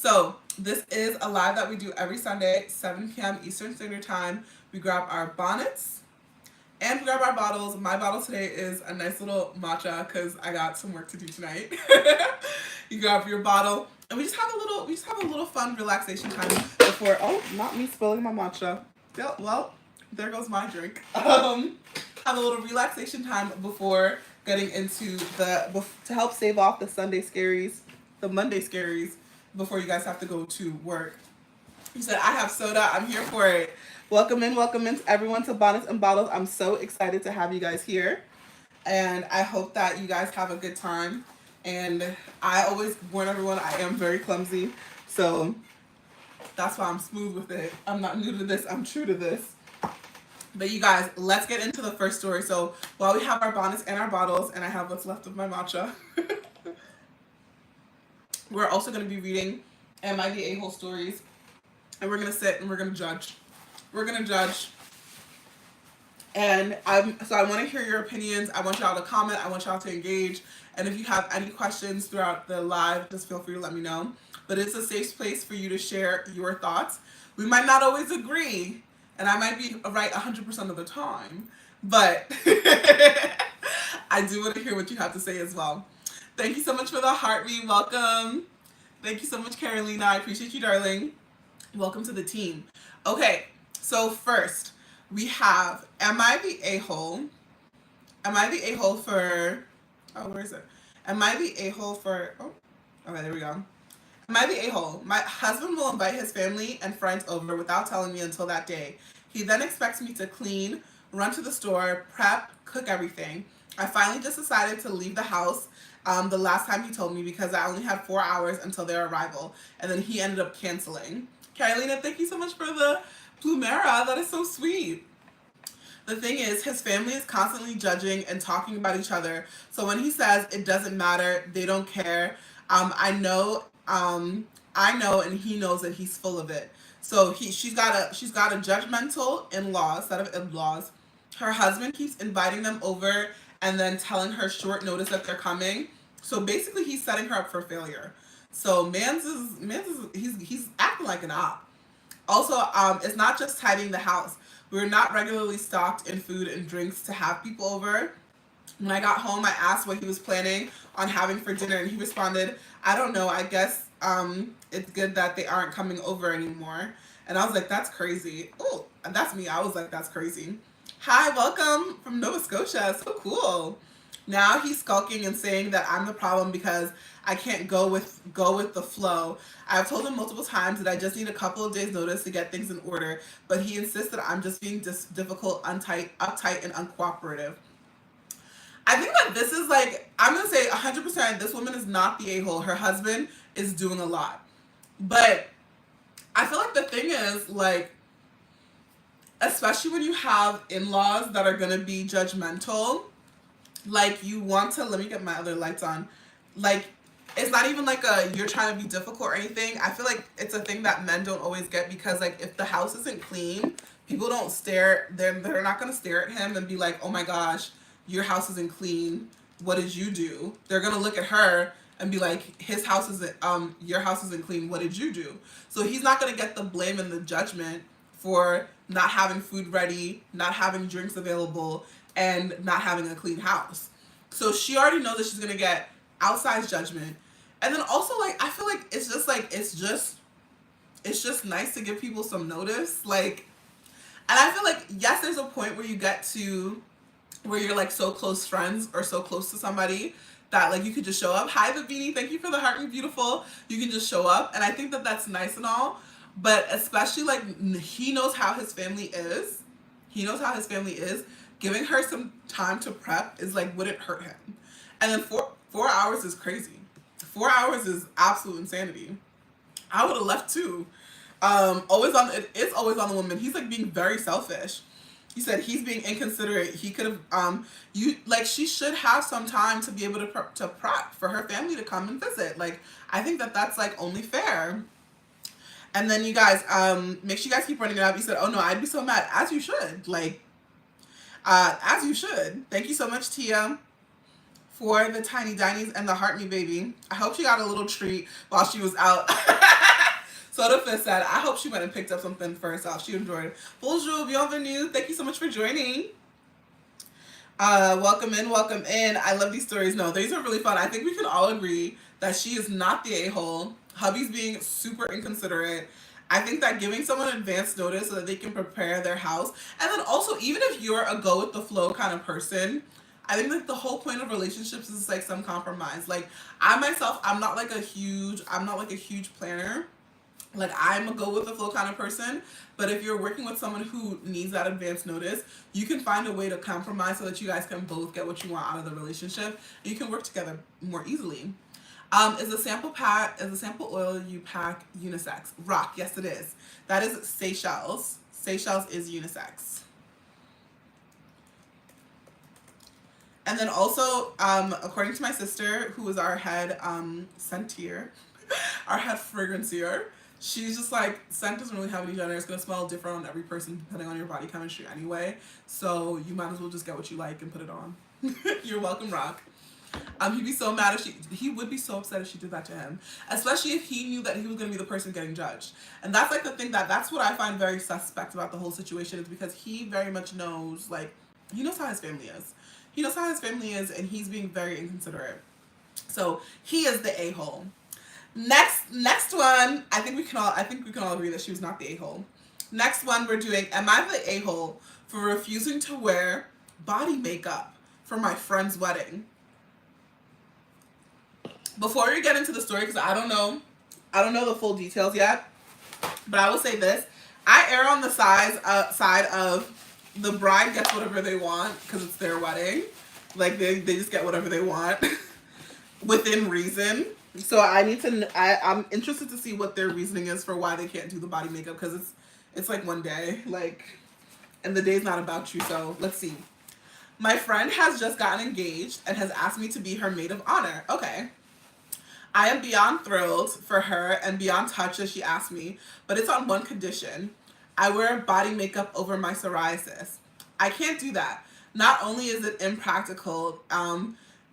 So this is a live that we do every Sunday, 7 p.m. Eastern Standard Time. We grab our bonnets and we grab our bottles. My bottle today is a nice little matcha because I got some work to do tonight. You grab your bottle and we just have a little fun relaxation time before. Oh, not me spilling my matcha. Yeah, well, there goes my drink. Have a little relaxation time before getting into to help save off the Sunday scaries, the Monday scaries, before you guys have to go to work. You said I have soda. I'm here for it. Welcome in everyone to Bonnets and Bottles. I'm so excited to have you guys here, and I hope that you guys have a good time. And I always warn everyone I am very clumsy, so that's why I'm smooth with it. I'm not new to this. I'm true to this. But you guys, let's get into the first story. So while we have our bonnets and our bottles, and I have what's left of my matcha, we're also going to be reading MID A-hole stories, and we're going to sit and we're going to judge. We're going to judge. And I want to hear your opinions. I want y'all to comment. I want y'all to engage. And if you have any questions throughout the live, just feel free to let me know. But it's a safe place for you to share your thoughts. We might not always agree, and I might be right 100% of the time, but I do want to hear what you have to say as well. Thank you so much for the heartbeat. Welcome. Thank you so much, Carolina. I appreciate you, darling. Welcome to the team. Okay, so first we have Am I the A-hole? Am I the A-hole for... Oh, where is it? Am I the A-hole for... Oh, okay, there we go. Am I the a-hole? My husband will invite his family and friends over without telling me until that day. He then expects me to clean, run to the store, prep, cook everything. I finally just decided to leave the house the last time he told me because I only had 4 hours until their arrival, and then he ended up canceling. Carolina, thank you so much for the Plumera. That is so sweet. The thing is, his family is constantly judging and talking about each other. So when he says it doesn't matter, they don't care, I know, and he knows that he's full of it. So she's got a judgmental in-law, set of in-laws. Her husband keeps inviting them over and then telling her short notice that they're coming. So basically, he's setting her up for failure. So Mans is he's acting like an op. Also, it's not just tidying the house. We're not regularly stocked in food and drinks to have people over. When I got home, I asked what he was planning on having for dinner, and he responded, I don't know, I guess it's good that they aren't coming over anymore. And I was like, that's crazy. Oh, that's me. I was like, that's crazy. Hi, welcome from Nova Scotia. So cool. Now he's skulking and saying that I'm the problem because I can't go with the flow. I've told him multiple times that I just need a couple of days notice to get things in order, but he insists that I'm just being difficult, uptight, and uncooperative. I think that this is like, I'm going to say 100% this woman is not the a-hole. Her husband is doing a lot. But I feel like the thing is, like, especially when you have in-laws that are going to be judgmental, like, you want to, let me get my other lights on. Like, it's not even like you're trying to be difficult or anything. I feel like it's a thing that men don't always get because, like, if the house isn't clean, people don't stare, they're not going to stare at him and be like, oh my gosh, your house isn't clean. What did you do? They're going to look at her and be like, his house isn't, your house isn't clean. What did you do? So he's not going to get the blame and the judgment for not having food ready, not having drinks available, and not having a clean house. So she already knows that she's going to get outsized judgment. And then also, like, I feel like it's just nice to give people some notice. Like, and I feel like, yes, there's a point where you get to where you're like so close friends or so close to somebody that like you could just show up. Hi, the beanie. Thank you for the heart. You're beautiful. You can just show up. And I think that that's nice and all. But especially like he knows how his family is. He knows how his family is. Giving her some time to prep is like, wouldn't hurt him. And then 4 hours is crazy. 4 hours is absolute insanity. I would have left too. It's always on the woman. He's like being very selfish. He said he's being inconsiderate. He could have, she should have some time to be able to prep for her family to come and visit. Like, I think that that's like only fair. And then you guys, make sure you guys keep running it up. He said, oh no, I'd be so mad. As you should. Like, as you should. Thank you so much, Tia, for the tiny dinies and the heart me baby. I hope she got a little treat while she was out. Soda Fist said, I hope she went and picked up something for herself. She enjoyed it. Bonjour, bienvenue. Thank you so much for joining. Welcome in, welcome in. I love these stories. No, these are really fun. I think we can all agree that she is not the a-hole. Hubby's being super inconsiderate. I think that giving someone advance notice so that they can prepare their house, and then also, even if you're a go with the flow kind of person, I think like the whole point of relationships is like some compromise. Like I myself, I'm not like a huge planner. Like I'm a go with the flow kind of person, but if you're working with someone who needs that advance notice, you can find a way to compromise so that you guys can both get what you want out of the relationship and you can work together more easily. Is the sample oil you pack unisex? Rock, yes it is. That is Seychelles. Seychelles is unisex. And then also, according to my sister, who is our head sentier, our head fragrancer, she's just like, scent doesn't really have any gender. It's going to smell different on every person depending on your body chemistry anyway. So you might as well just get what you like and put it on. You're welcome, Rock. He'd be so mad if he would be so upset if she did that to him. Especially if he knew that he was going to be the person getting judged. And that's like the thing that's what I find very suspect about the whole situation, is because he very much knows, like, he knows how his family is. He knows how his family is, and he's being very inconsiderate. So he is the a-hole. Next one, I think we can all agree that she was not the a-hole. Next one, we're doing, am I the a-hole for refusing to wear body makeup for my friend's wedding? Before we get into the story, because I don't know the full details yet, but I will say this: I err on the side of the bride gets whatever they want because it's their wedding. Like they just get whatever they want within reason. So I'm interested to see what their reasoning is for why they can't do the body makeup, because it's like one day, like, and the day's not about you. So let's see. My friend has just gotten engaged and has asked me to be her maid of honor. Okay. I am beyond thrilled for her and beyond touched that she asked me, but it's on one condition. I wear body makeup over my psoriasis. I can't do that. Not only is it impractical,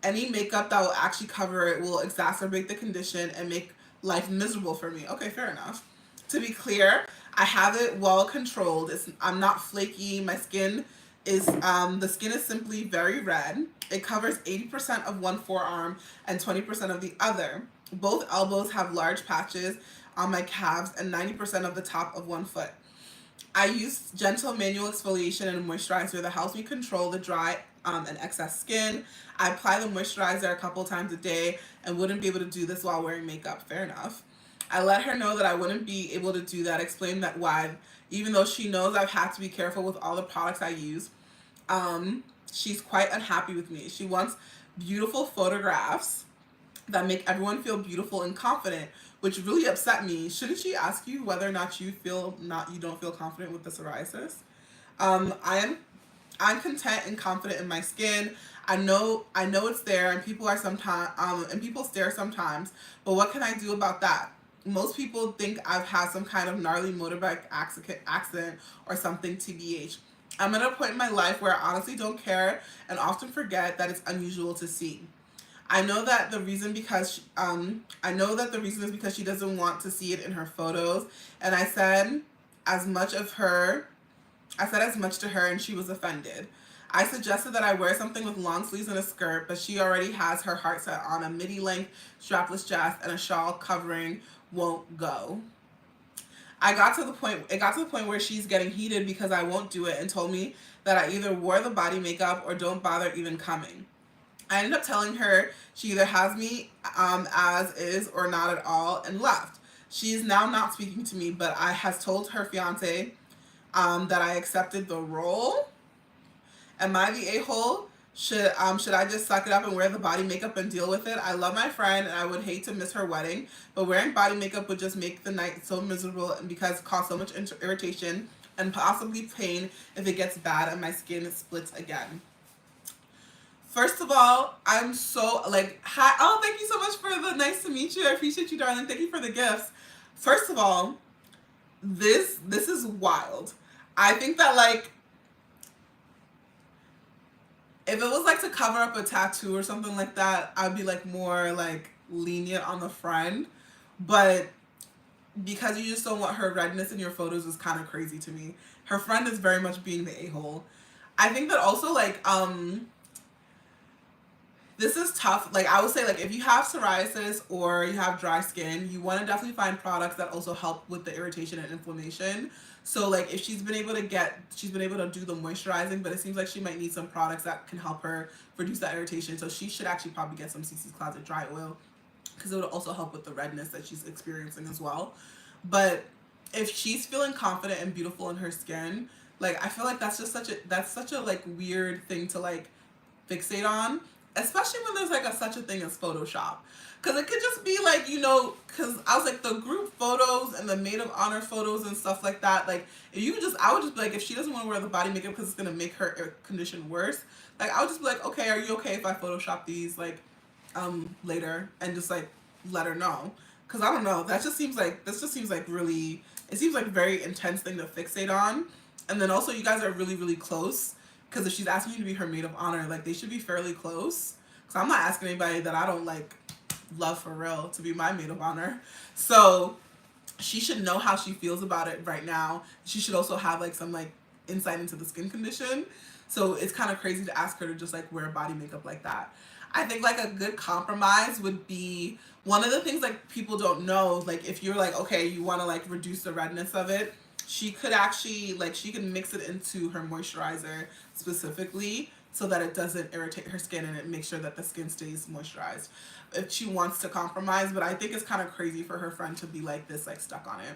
any makeup that will actually cover it will exacerbate the condition and make life miserable for me. Okay, fair enough. To be clear, I have it well controlled. I'm not flaky. My skin is, the skin is simply very red. It covers 80% of one forearm and 20% of the other. Both elbows have large patches on my calves and 90% of the top of one foot. I use gentle manual exfoliation and moisturizer that helps me control the dry and excess skin. I apply the moisturizer a couple times a day and wouldn't be able to do this while wearing makeup. Fair enough. I let her know that I wouldn't be able to do that, explain that why, even though she knows I've had to be careful with all the products I use. She's quite unhappy with me. She wants beautiful photographs that make everyone feel beautiful and confident, which really upset me. Shouldn't she ask you whether or not you don't feel confident with the psoriasis? I'm content and confident in my skin. I know it's there, and people stare sometimes. But what can I do about that? Most people think I've had some kind of gnarly motorbike accident or something, TBH. I'm at a point in my life where I honestly don't care and often forget that it's unusual to see. I know that the reason is because she doesn't want to see it in her photos, and I said as much to her, and she was offended. I suggested that I wear something with long sleeves and a skirt, but she already has her heart set on a midi-length strapless dress, and a shawl covering won't go. It got to the point where she's getting heated because I won't do it, and told me that I either wore the body makeup or don't bother even coming. I ended up telling her she either has me as is or not at all, and left. She is now not speaking to me, but I has told her fiance that I accepted the role. Am I the a-hole? Should I just suck it up and wear the body makeup and deal with it? I love my friend and I would hate to miss her wedding, but wearing body makeup would just make the night so miserable and because it cause so much irritation and possibly pain if it gets bad and my skin splits again. First of all, I'm so hi. Oh, thank you so much for the nice to meet you. I appreciate you, darling. Thank you for the gifts. First of all, this is wild. I think that if it was to cover up a tattoo or something like that, I'd be more lenient on the friend. But because you just don't want her redness in your photos is kind of crazy to me. Her friend is very much being the a-hole. I think that also, like, this is tough. Like, I would say, like, if you have psoriasis or you have dry skin, you want to definitely find products that also help with the irritation and inflammation. So, like, if she's been able to do the moisturizing, but it seems like she might need some products that can help her reduce that irritation. So she should actually probably get some CC's Closet Dry Oil, because it would also help with the redness that she's experiencing as well. But if she's feeling confident and beautiful in her skin, like, I feel like that's such a like weird thing to like fixate on, especially when there's like such a thing as Photoshop. Because it could just be like, because I was like, the group photos and the maid of honor photos and stuff like that, like, I would just be like, if she doesn't want to wear the body makeup because it's going to make her condition worse, like, I would just be like, okay, are you okay if I Photoshop these, like, later, and just like let her know? Because I don't know, this just seems like really, it seems like a very intense thing to fixate on. And then also, you guys are really, really close, because if she's asking you to be her maid of honor, like, they should be fairly close. Because I'm not asking anybody that I don't like love for real to be my maid of honor. So she should know how she feels about it right now. She should also have like some like insight into the skin condition. So it's kind of crazy to ask her to just like wear body makeup like that. I think like a good compromise would be, one of the things like people don't know, like if you're like, okay, you want to like reduce the redness of it, she could actually, like, she can mix it into her moisturizer specifically so that it doesn't irritate her skin, and it makes sure that the skin stays moisturized if she wants to compromise. But I think it's kind of crazy for her friend to be like this, like stuck on it.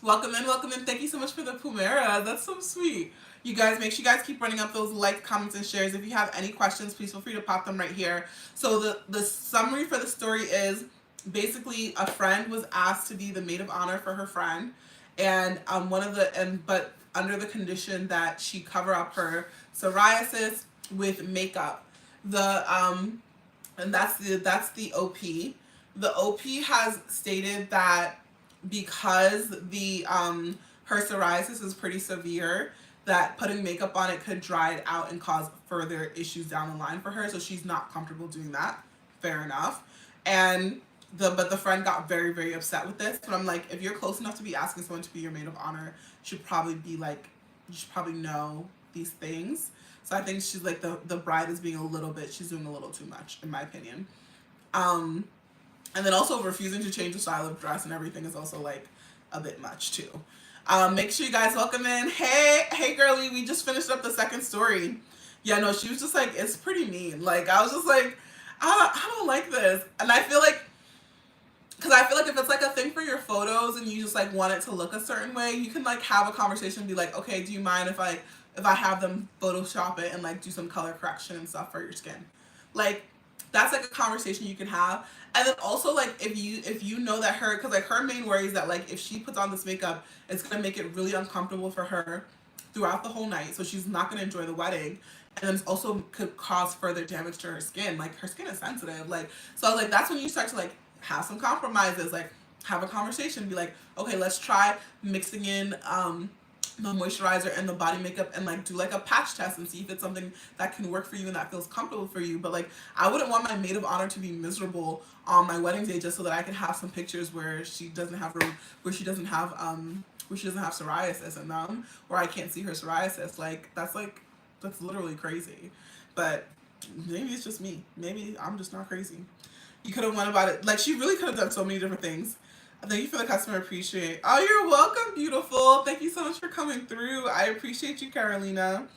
Welcome in, welcome in. Thank you so much for the Pumera. That's so sweet. You guys, make sure you guys keep running up those likes, comments, and shares. If you have any questions, please feel free to pop them right here. So the summary for the story is, basically a friend was asked to be the maid of honor for her friend, and but under the condition that she cover up her psoriasis with makeup. And that's the OP. The OP has stated that because her psoriasis is pretty severe, that putting makeup on it could dry it out and cause further issues down the line for her. So she's not comfortable doing that. Fair enough. And but the friend got very, very upset with this. But I'm like, if you're close enough to be asking someone to be your maid of honor, you should probably know these things. So I think she's like, the bride is being she's doing a little too much, in my opinion. And then also refusing to change the style of dress and everything is also like a bit much too. Make sure you guys welcome in. Hey girlie, we just finished up the second story. Yeah, no, she was just like, it's pretty mean. Like, I was just like, I don't like this. And I feel like, because I feel like if it's like a thing for your photos and you just like want it to look a certain way, you can like have a conversation and be like, okay, do you mind if I have them Photoshop it and like do some color correction and stuff for your skin? Like, that's like a conversation you can have. And then also, like, if you know that because like her main worry is that like if she puts on this makeup, it's gonna make it really uncomfortable for her throughout the whole night, so she's not gonna enjoy the wedding. And then it also could cause further damage to her skin. Like, her skin is sensitive. Like, so I was like, that's when you start to like have some compromises, like have a conversation, be like, okay, let's try mixing in the moisturizer and the body makeup, and like do like a patch test and see if it's something that can work for you and that feels comfortable for you. But like, I wouldn't want my maid of honor to be miserable on my wedding day just so that I can have some pictures where she doesn't have psoriasis in them, or I can't see her psoriasis. Like, that's literally crazy. But maybe it's just me. Maybe I'm just not crazy. You could have went about it. Like, she really could have done so many different things. Thank you for the customer appreciate. Oh, you're welcome, beautiful. Thank you so much for coming through. I appreciate you, Carolina.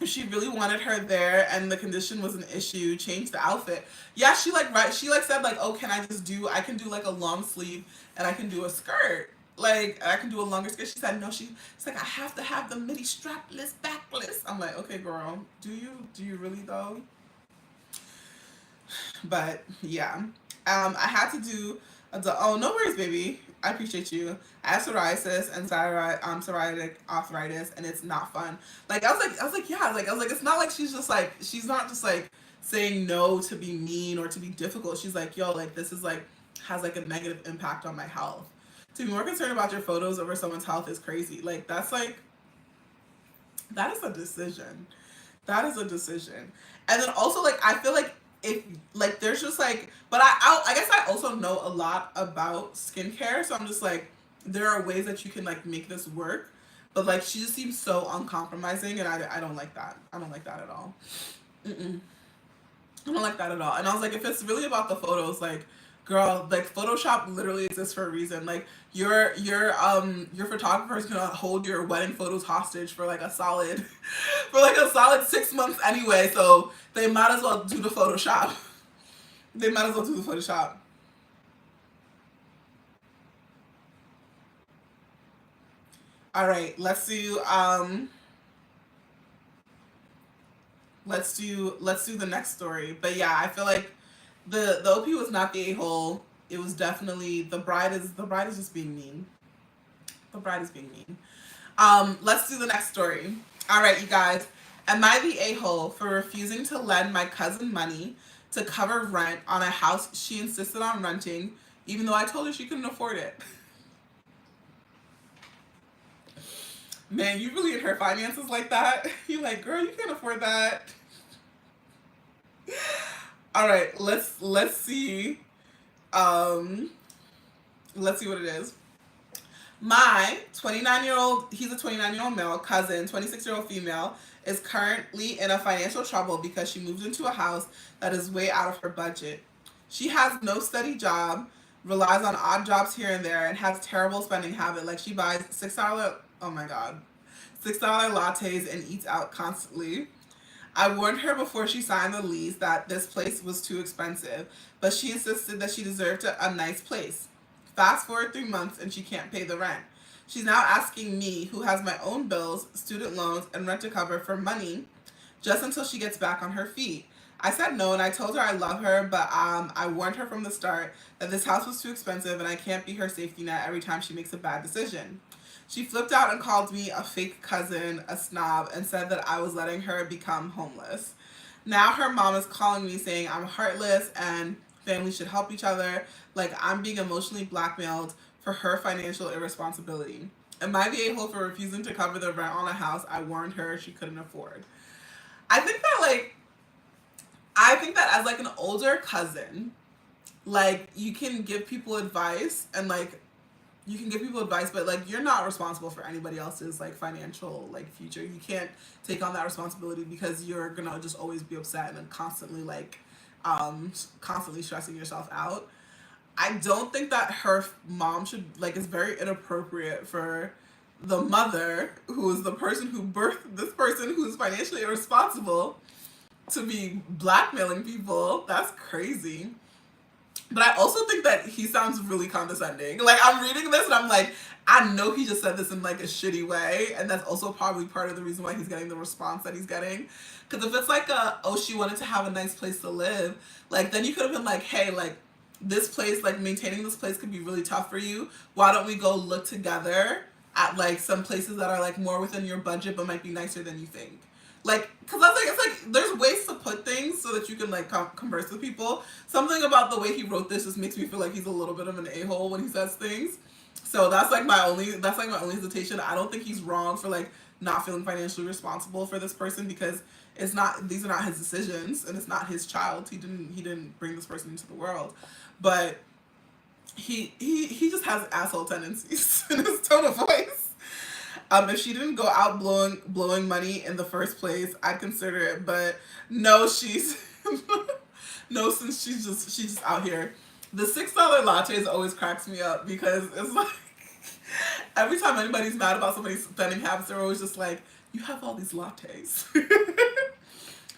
She really wanted her there, and the condition was an issue. Change the outfit. Yeah, she said like, oh, I can do like a long sleeve, and I can do a skirt. Like, I can do a longer skirt. She said no. She's like, I have to have the midi strapless, backless. I'm like, okay, girl. Do you really though? But yeah, I had to do. Oh, no worries, baby. I appreciate you. I have psoriasis and psoriatic arthritis, and it's not fun. Like, I was like, yeah. Like, I was like, it's not like she's not just like saying no to be mean or to be difficult. She's like, yo, like, this is like has like a negative impact on my health. To be more concerned about your photos over someone's health is crazy. Like, that is a decision. That is a decision. And then also, like, I feel like if like there's just like, but I guess I also know a lot about skincare, so I'm just like, there are ways that you can like make this work, but like she just seems so uncompromising, and I don't like that. I don't like that at all. Mm-mm. I don't like that at all. And I was like, if it's really about the photos, like, girl, like Photoshop literally exists for a reason. Like your photographer is gonna hold your wedding photos hostage for like a solid for like a solid 6 months anyway. So they might as well do the Photoshop. They might as well do the Photoshop. All right, let's do the next story. But yeah, I feel like the OP was not the a-hole. It was definitely the bride is just being mean. The bride is being mean. Let's do the next story. All right, you guys. Am I the a-hole for refusing to lend my cousin money to cover rent on a house she insisted on renting, even though I told her she couldn't afford it? Man, you really in her finances like that? You like, girl, you can't afford that. All right, let's see. Um, let's see what it is. My 29-year-old, he's a 29-year-old male cousin, 26-year-old female, is currently in a financial trouble because she moved into a house that is way out of her budget. She has no steady job, relies on odd jobs here and there, and has terrible spending habit. Like she buys $6, oh my god, $6 lattes and eats out constantly. I warned her before she signed the lease that this place was too expensive, but she insisted that she deserved a nice place. Fast forward 3 months and she can't pay the rent. She's now asking me, who has my own bills, student loans, and rent to cover, for money just until she gets back on her feet. I said no and I told her I love her, but I warned her from the start that this house was too expensive and I can't be her safety net every time she makes a bad decision. She flipped out and called me a fake cousin, a snob, and said that I was letting her become homeless. Now her mom is calling me saying I'm heartless and families should help each other, like I'm being emotionally blackmailed for her financial irresponsibility. Am I the a-hole for refusing to cover the rent on a house I warned her she couldn't afford? I think that like I think that as like an older cousin, like you can give people advice and like you can give people advice, but like you're not responsible for anybody else's like financial like future. You can't take on that responsibility because you're gonna just always be upset and constantly like constantly stressing yourself out. I don't think that her mom should like, it's very inappropriate for the mother, who is the person who birthed this person who's financially irresponsible, to be blackmailing people. That's crazy. But I also think that he sounds really condescending. Like I'm reading this and I'm like, I know he just said this in like a shitty way, and that's also probably part of the reason why he's getting the response that he's getting. Because if it's like oh, she wanted to have a nice place to live, like then you could have been like, hey, like this place, like maintaining this place could be really tough for you. Why don't we go look together at like some places that are like more within your budget but might be nicer than you think? Like, because I think it's like there's ways to put things so that you can like converse with people. Something about the way he wrote this just makes me feel like he's a little bit of an a-hole when he says things. So that's like my only hesitation. I don't think he's wrong for like not feeling financially responsible for this person, because it's not, these are not his decisions and it's not his child. He didn't bring this person into the world. But he just has asshole tendencies in his tone of voice. If she didn't go out blowing money in the first place, I'd consider it. But no, she's no, since she's just out here. The $6 lattes always cracks me up because it's like every time anybody's mad about somebody's spending habits, they're always just like, "You have all these lattes."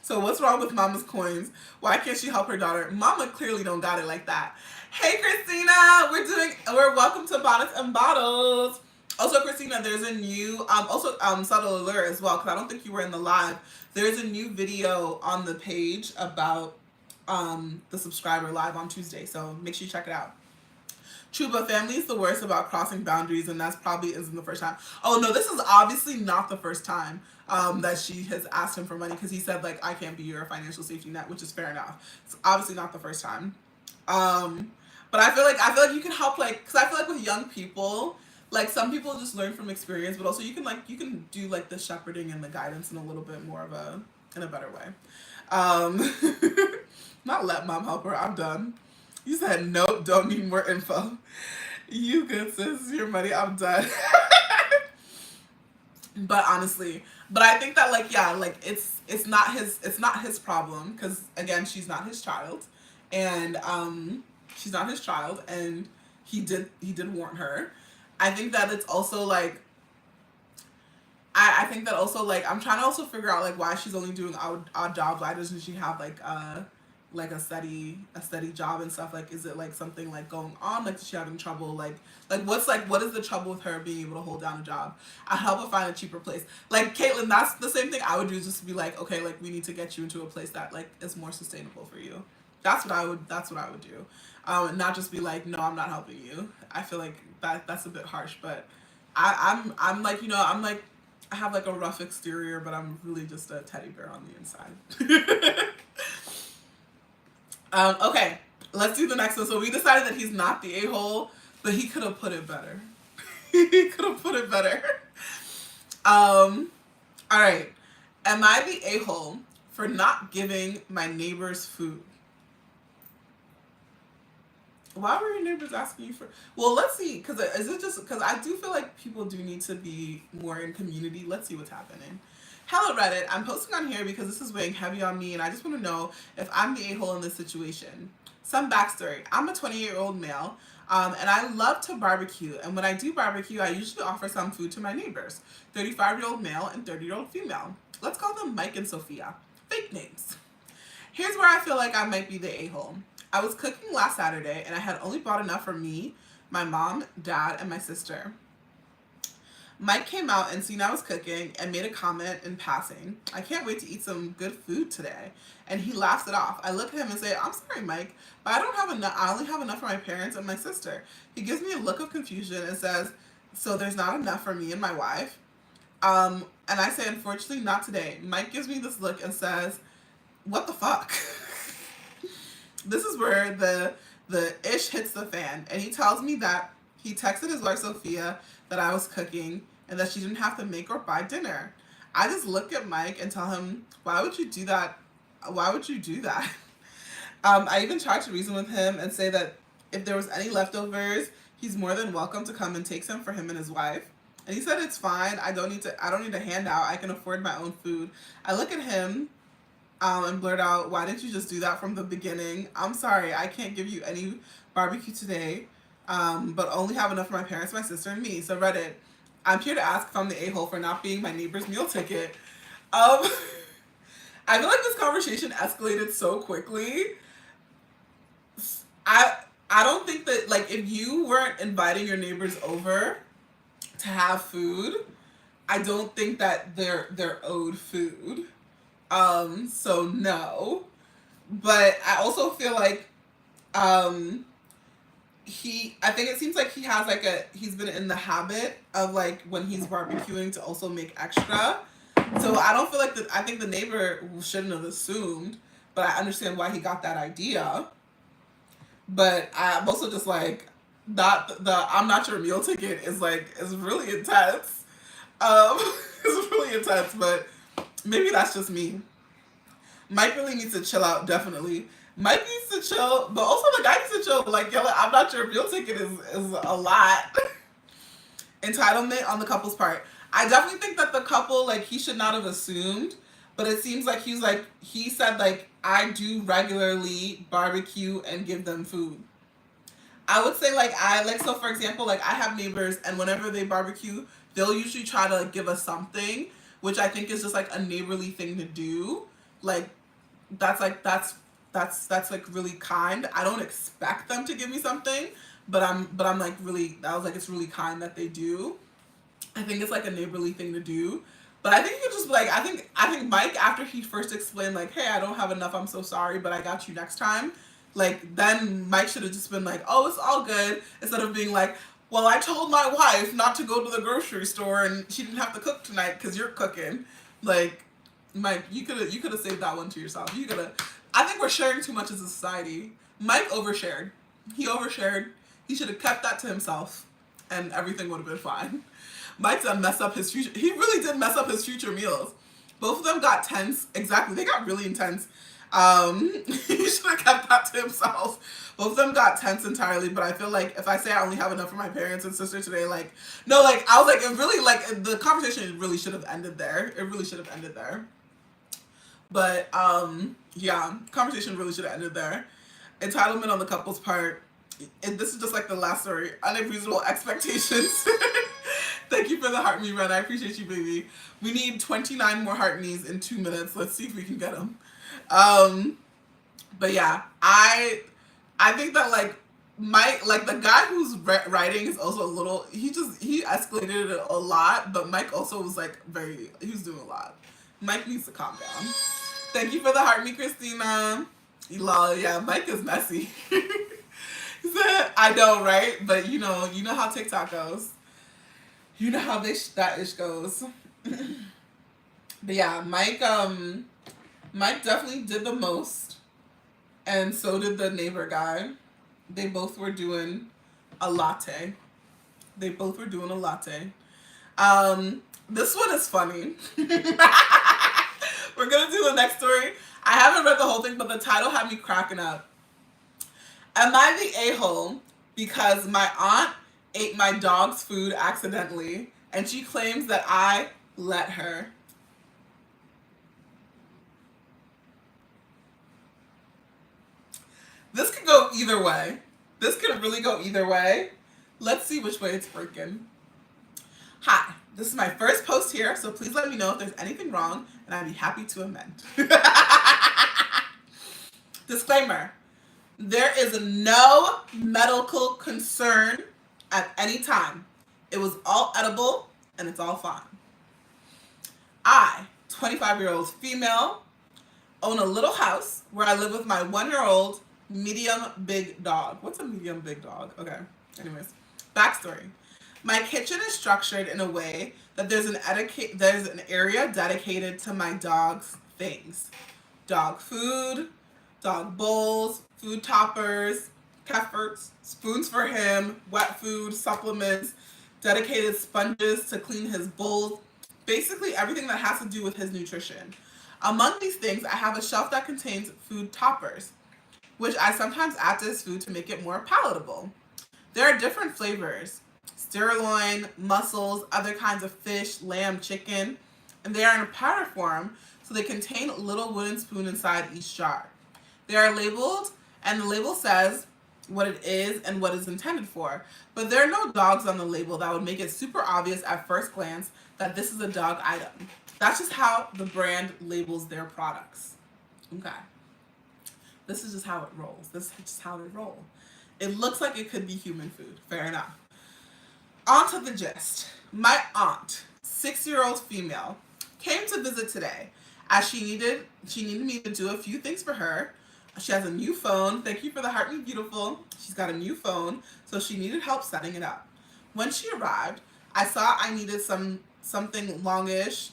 So what's wrong with Mama's coins? Why can't she help her daughter? Mama clearly don't got it like that. Hey Christina, we're welcome to Bonnets and Bottles. Also, Christina, there's a new, subtle alert as well, because I don't think you were in the live. There's a new video on the page about the subscriber live on Tuesday, so make sure you check it out. Chuba, family is the worst about crossing boundaries, and that's probably isn't the first time. Oh no, this is obviously not the first time that she has asked him for money, because he said like, I can't be your financial safety net, which is fair enough. It's obviously not the first time. But I feel like you can help, like, because I feel like with young people, like some people just learn from experience, but also you can do like the shepherding and the guidance in a little bit more of in a better way. Not let mom help her. I'm done. You said nope, don't need more info. You good, sis. Your money. I'm done. But honestly, but I think that like yeah, like it's not his problem because again she's not his child, and she's not his child, and he did warn her. I think that it's also like I think that also like I'm trying to also figure out like why she's only doing odd jobs. Why doesn't she have like a steady job and stuff? Like is it like something like going on? Like is she having trouble? Like what is the trouble with her being able to hold down a job? I help her find a cheaper place. Like Caitlin, that's the same thing I would do, just to be like, okay, like we need to get you into a place that like is more sustainable for you. That's what I would do. Not just be like, no, I'm not helping you. I feel like that's a bit harsh, but I'm like, you know, I'm like I have like a rough exterior, but I'm really just a teddy bear on the inside. Okay, let's do the next one. So we decided that he's not the a-hole, but he could have put it better. He could have put it better. All right. Am I the a-hole for not giving my neighbors food? Why were your neighbors asking you for? Well, let's see. Because is it just because I do feel like people do need to be more in community. Let's see what's happening. Hello Reddit. I'm posting on here because this is weighing heavy on me, and I just want to know if I'm the a-hole in this situation. Some backstory. I'm a 20-year-old male, and I love to barbecue. And when I do barbecue, I usually offer some food to my neighbors. 35-year-old male and 30-year-old female. Let's call them Mike and Sophia. Fake names. Here's where I feel like I might be the a-hole. I was cooking last Saturday, and I had only bought enough for me, my mom, dad, and my sister. Mike came out and seen I was cooking and made a comment in passing. I can't wait to eat some good food today. And he laughs it off. I look at him and say, I'm sorry, Mike, but I don't have enough. I only have enough for my parents and my sister. He gives me a look of confusion and says, so there's not enough for me and my wife? And I say, unfortunately, not today. Mike gives me this look and says, what the fuck? This is where the ish hits the fan, and he tells me that he texted his wife Sophia that I was cooking and that she didn't have to make or buy dinner. I just look at Mike and tell him, why would you do that? Why would you do that? I even tried to reason with him and say that if there was any leftovers, he's more than welcome to come and take some for him and his wife. And he said it's fine. I don't need a handout. I can afford my own food. I look at him and blurt out, why didn't you just do that from the beginning? I'm sorry, I can't give you any barbecue today, but only have enough for my parents, my sister, and me. So Reddit, I'm here to ask if I'm the a-hole for not being my neighbor's meal ticket. I feel like this conversation escalated so quickly. I don't think that, like, if you weren't inviting your neighbors over to have food, I don't think that they're owed food. So no. But I also feel like I think it seems like he has like he's been in the habit of like when he's barbecuing to also make extra. So I don't feel like I think the neighbor shouldn't have assumed, but I understand why he got that idea. But I'm also just like the I'm not your meal ticket is really intense. It's really intense, but maybe that's just me. Mike really needs to chill out, definitely. Mike needs to chill, but also the guy needs to chill. Like, yo, I'm not your meal ticket is a lot. Entitlement on the couple's part. I definitely think that the couple, like, he should not have assumed, but it seems like he said, like, I do regularly barbecue and give them food. I would say, like, so for example, like, I have neighbors, and whenever they barbecue, they'll usually try to give us something, which I think is just, like, a neighborly thing to do. Like, that's like really kind. I don't expect them to give me something, but I'm like really, I was like, it's really kind that they do. I think it's like a neighborly thing to do. But I think you just like, I think Mike, after he first explained like, hey, I don't have enough, I'm so sorry, but I got you next time. Like, then Mike should have just been like, oh, it's all good, instead of being like, well, I told my wife not to go to the grocery store and she didn't have to cook tonight because you're cooking. Like, Mike, you could have saved that one to yourself. I think we're sharing too much as a society. Mike overshared. He overshared. He should have kept that to himself, and everything would have been fine. Mike done mess up his future. He really did mess up his future meals. Both of them got tense. Exactly. They got really intense. He should have kept that to himself. Both of them got tense entirely, but I feel like if I say I only have enough for my parents and sister today, like, no, like, I was like, it really, like, the conversation really should have ended there. It really should have ended there. But, yeah, conversation really should have ended there. Entitlement on the couple's part. And this is just like the last story. Unreasonable expectations. Thank you for the heart me run. I appreciate you, baby. We need 29 more heart me's in 2 minutes. Let's see if we can get them. But yeah, I think that like like the guy who's writing is also a little. He escalated it a lot, but Mike also was like he was doing a lot. Mike needs to calm down. Thank you for the heart me, Christina. Lol, yeah, Mike is messy. He said, I know, right? But you know how TikTok goes. You know how that ish goes. But yeah, Mike definitely did the most, and so did the neighbor guy. They both were doing a latte. This one is funny. We're gonna do the next story. I haven't read the whole thing, but the title had me cracking up. Am I the a-hole because my aunt ate my dog's food accidentally, and she claims that I let her? This could go either way. This could really go either way. Let's see which way it's breaking. Hi, this is my first post here, so please let me know if there's anything wrong, and I'd be happy to amend. Disclaimer. There is no medical concern at any time. It was all edible, and it's all fine. I, 25-year-old female, own a little house where I live with my 1-year-old medium big dog. What's a medium big dog? Okay. Anyways, backstory. My kitchen is structured in a way that there's an area dedicated to my dog's things. Dog food, dog bowls, food toppers, efforts, spoons for him, wet food, supplements, dedicated sponges to clean his bowls, basically everything that has to do with his nutrition. Among these things, I have a shelf that contains food toppers, which I sometimes add to his food to make it more palatable. There are different flavors: sirloin, mussels, other kinds of fish, lamb, chicken, and they are in a powder form, so they contain a little wooden spoon inside each jar. They are labeled, and the label says what it is and what it's intended for, but there are no dogs on the label that would make it super obvious at first glance that this is a dog item. That's just how the brand labels their products. Okay. This is just how it rolls. This is just how they roll. It looks like it could be human food. Fair enough. On to the gist. My aunt, 6-year-old female, came to visit today as she needed me to do a few things for her. She has a new phone. Thank you for the heart, me beautiful. She's got a new phone, so she needed help setting it up. When she arrived, I saw I needed something longish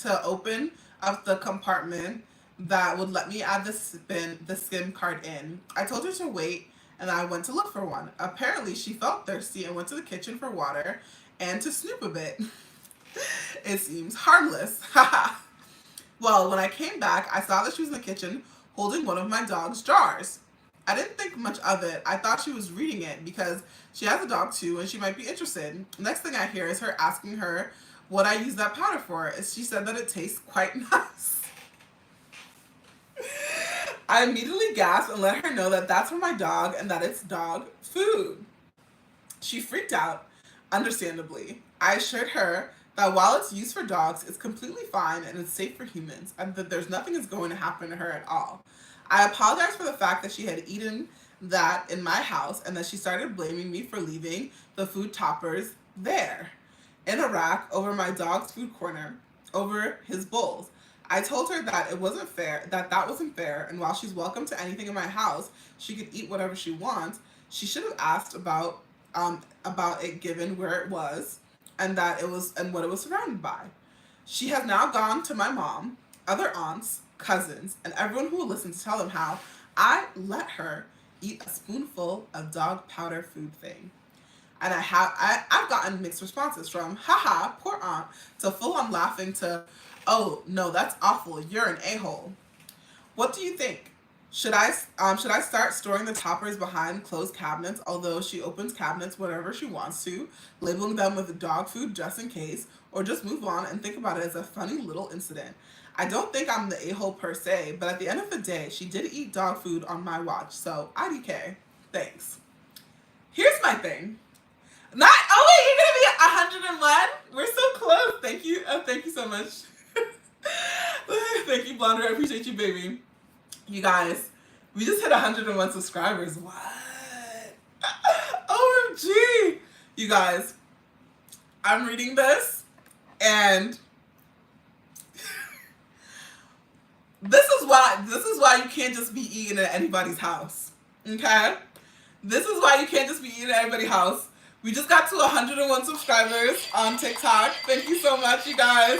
to open up the compartment that would let me add the SIM card in. I told her to wait, and I went to look for one. Apparently, she felt thirsty and went to the kitchen for water and to snoop a bit. It seems harmless. Well, when I came back, I saw that she was in the kitchen holding one of my dog's jars. I didn't think much of it. I thought she was reading it because she has a dog too and she might be interested. Next thing I hear is her asking her what I use that powder for. She said that it tastes quite nice. I immediately gasped and let her know that that's for my dog and that it's dog food. She freaked out, understandably. I assured her that while it's used for dogs, it's completely fine and it's safe for humans, and that there's nothing is going to happen to her at all. I apologized for the fact that she had eaten that in my house and that she started blaming me for leaving the food toppers there in a rack over my dog's food corner, over his bowls. I told her that it wasn't fair, that wasn't fair, and while she's welcome to anything in my house, she could eat whatever she wants. She should have asked about it given where it was and what it was surrounded by. She has now gone to my mom, other aunts, cousins, and everyone who will listen to tell them how I let her eat a spoonful of dog powder food thing. And I've gotten mixed responses from haha, poor aunt, to full on laughing to, oh no, that's awful, you're an a-hole. What do you think? Should I start storing the toppers behind closed cabinets, although she opens cabinets whenever she wants to, labeling them with dog food just in case, or just move on and think about it as a funny little incident? I don't think I'm the a-hole per se, but at the end of the day, she did eat dog food on my watch, so IDK. Thanks. Here's my thing. Not, oh wait, you're gonna be at 101? We're so close. Thank you. Thank you so much. Thank you, Blonder. I appreciate you, baby. You guys, we just hit 101 subscribers. What? OMG. You guys, I'm reading this, and this is why you can't just be eating at anybody's house. Okay? This is why you can't just be eating at anybody's house. We just got to 101 subscribers on TikTok. Thank you so much, you guys.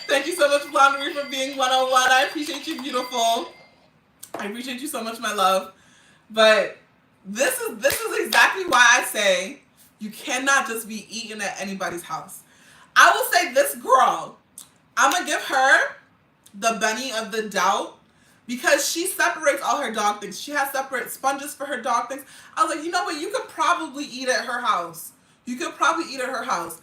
Thank you so much, Blondery, for being 101. I appreciate you, beautiful. I appreciate you so much, my love. But this is exactly why I say you cannot just be eating at anybody's house. I will say this girl, I'm going to give her the Benny of the doubt because she separates all her dog things. She has separate sponges for her dog things. I was like, you know what? You could probably eat at her house. You could probably eat at her house.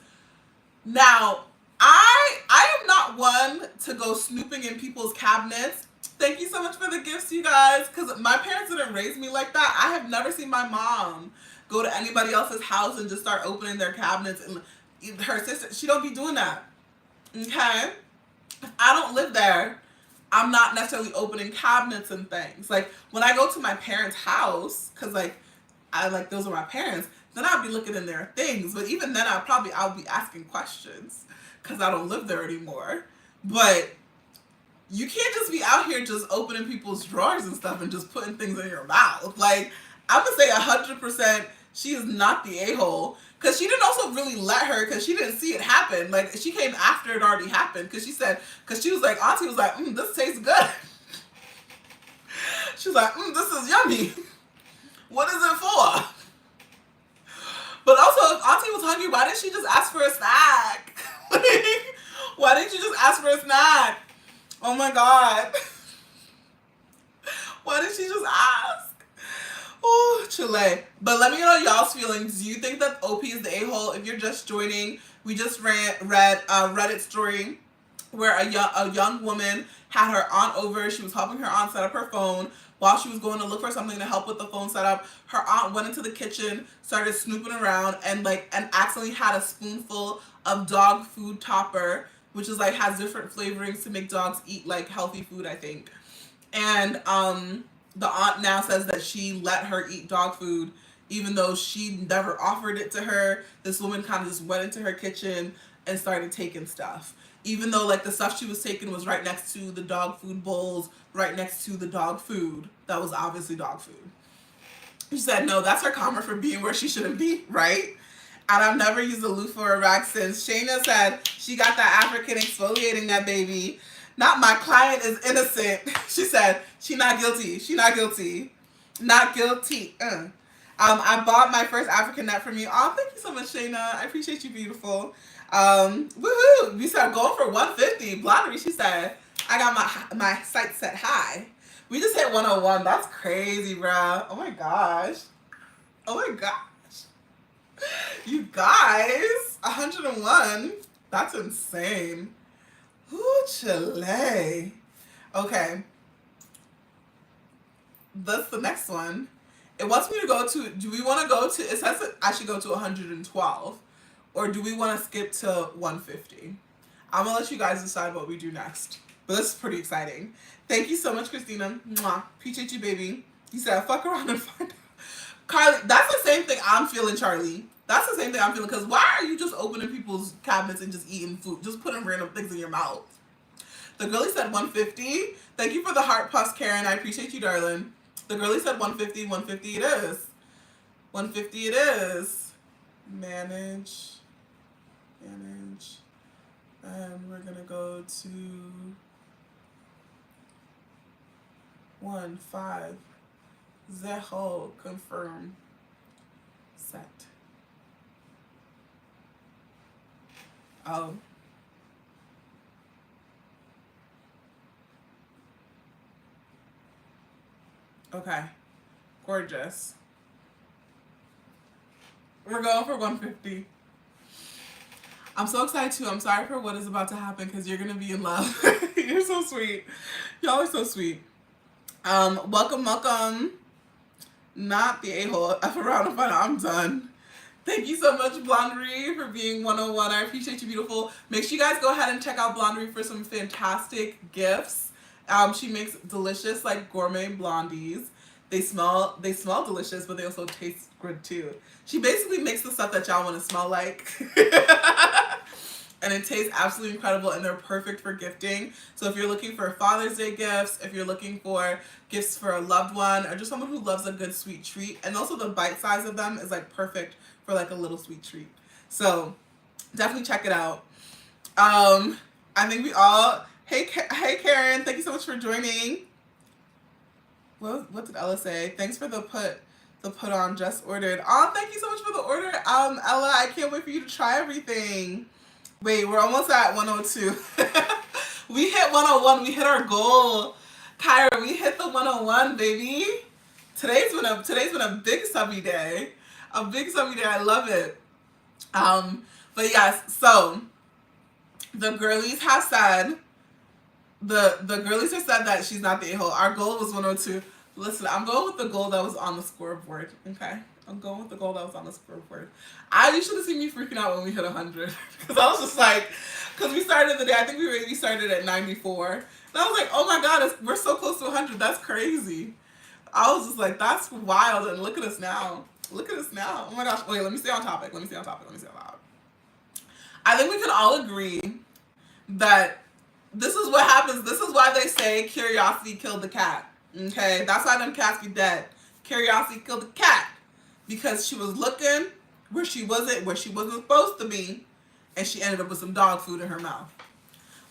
Now, I am not one to go snooping in people's cabinets. Thank you so much for the gifts, you guys, because my parents didn't raise me like that. I have never seen my mom go to anybody else's house and just start opening their cabinets. And her sister, she don't be doing that. Okay? If I don't live there, I'm not necessarily opening cabinets and things. Like, when I go to my parents' house, because, those are my parents, then I'll be looking in their things. But even then, I'll be asking questions because I don't live there anymore. But you can't just be out here just opening people's drawers and stuff and just putting things in your mouth. Like, I'm going to say 100% she is not the a-hole. Because she didn't also really let her, because she didn't see it happen. Like, she came after it already happened. Because she was like, Auntie was like, this tastes good. She was like, this is yummy. What is it for? But also, if Auntie was hungry, why didn't she just ask for a snack? Why didn't you just ask for a snack? Oh my God. Why did she just ask? Oh, Chile. But let me know y'all's feelings. Do you think that OP is the a-hole? If you're just joining, we just read a Reddit story where a young woman had her aunt over. She was helping her aunt set up her phone. While she was going to look for something to help with the phone setup, her aunt went into the kitchen, started snooping around, and accidentally had a spoonful of dog food topper, which is has different flavorings to make dogs eat healthy food, I think. And the aunt now says that she let her eat dog food even though she never offered it to her. This woman kind of just went into her kitchen and started taking stuff. Even though the stuff she was taking was right next to the dog food bowls, right next to the dog food. That was obviously dog food. She said, no, that's her karma for being where she shouldn't be, right? And I've never used a loofah or a rag since. Shayna said she got that African exfoliating that baby. Not my client is innocent. She said, she not guilty. She not guilty. Not guilty. I bought my first African net from you. Oh, thank you so much, Shayna. I appreciate you, beautiful. Woohoo! We started going for 150. Blondery, she said, I got my sights set high. We just hit 101. That's crazy, bro. Oh my gosh. Oh my gosh. You guys, 101. That's insane. Ooh, Chile. Okay. That's the next one. It wants me to go to, do we want to go to, it says that I should go to 112. Or do we want to skip to 150? I'm going to let you guys decide what we do next. But this is pretty exciting. Thank you so much, Christina. Mwah. Appreciate you, baby. You said, fuck around and find out. Carly, that's the same thing I'm feeling, Charlie. That's the same thing I'm feeling. Because why are you just opening people's cabinets and just eating food? Just putting random things in your mouth. The girlie said 150. Thank you for the heart puffs, Karen. I appreciate you, darling. The girlie said 150. 150 it is. 150 it is. Manage. And we're going to go to 150. Confirm. Set. Oh. Okay. Gorgeous. We're going for 150. I'm so excited too. I'm sorry for what is about to happen because you're gonna be in love. You're so sweet. Y'all are so sweet. Welcome, welcome. Not the a-hole. F around and find out I'm done. Thank you so much, Blondery, for being 101. I appreciate you, beautiful. Make sure you guys go ahead and check out Blondery for some fantastic gifts. She makes delicious, like, gourmet blondies. They smell delicious, but they also taste good too. She basically makes the stuff that y'all want to smell like. And it tastes absolutely incredible, and they're perfect for gifting. So if you're looking for Father's Day gifts, if you're looking for gifts for a loved one, or just someone who loves a good sweet treat, and also the bite size of them is like perfect for like a little sweet treat. So definitely check it out. I think we all, hey Karen, thank you so much for joining. What did Ella say? Thanks for the put on, just ordered. Oh, thank you so much for the order. Ella, I can't wait for you to try everything. Wait, we're almost at 102. We hit 101. We hit our goal. Kyra, we hit the 101, baby. Today's been a big subby day. A big subby day. I love it. But yes, so the girlies have said the girlies have said that she's not the a-hole. Our goal was 102. Listen, I'm going with the goal that was on the scoreboard. Okay? I'm going with the goal that was on the scoreboard. You should have seen me freaking out when we hit 100. Because I was just like, because we started the day, I think we started at 94. And I was like, oh my God, we're so close to 100. That's crazy. I was just like, that's wild. And look at us now. Look at us now. Oh my gosh. Wait, let me stay on topic. I think we can all agree that this is what happens. This is why they say curiosity killed the cat. Okay? That's why them cats be dead. Curiosity killed the cat. Because she was looking where she wasn't supposed to be, and she ended up with some dog food in her mouth.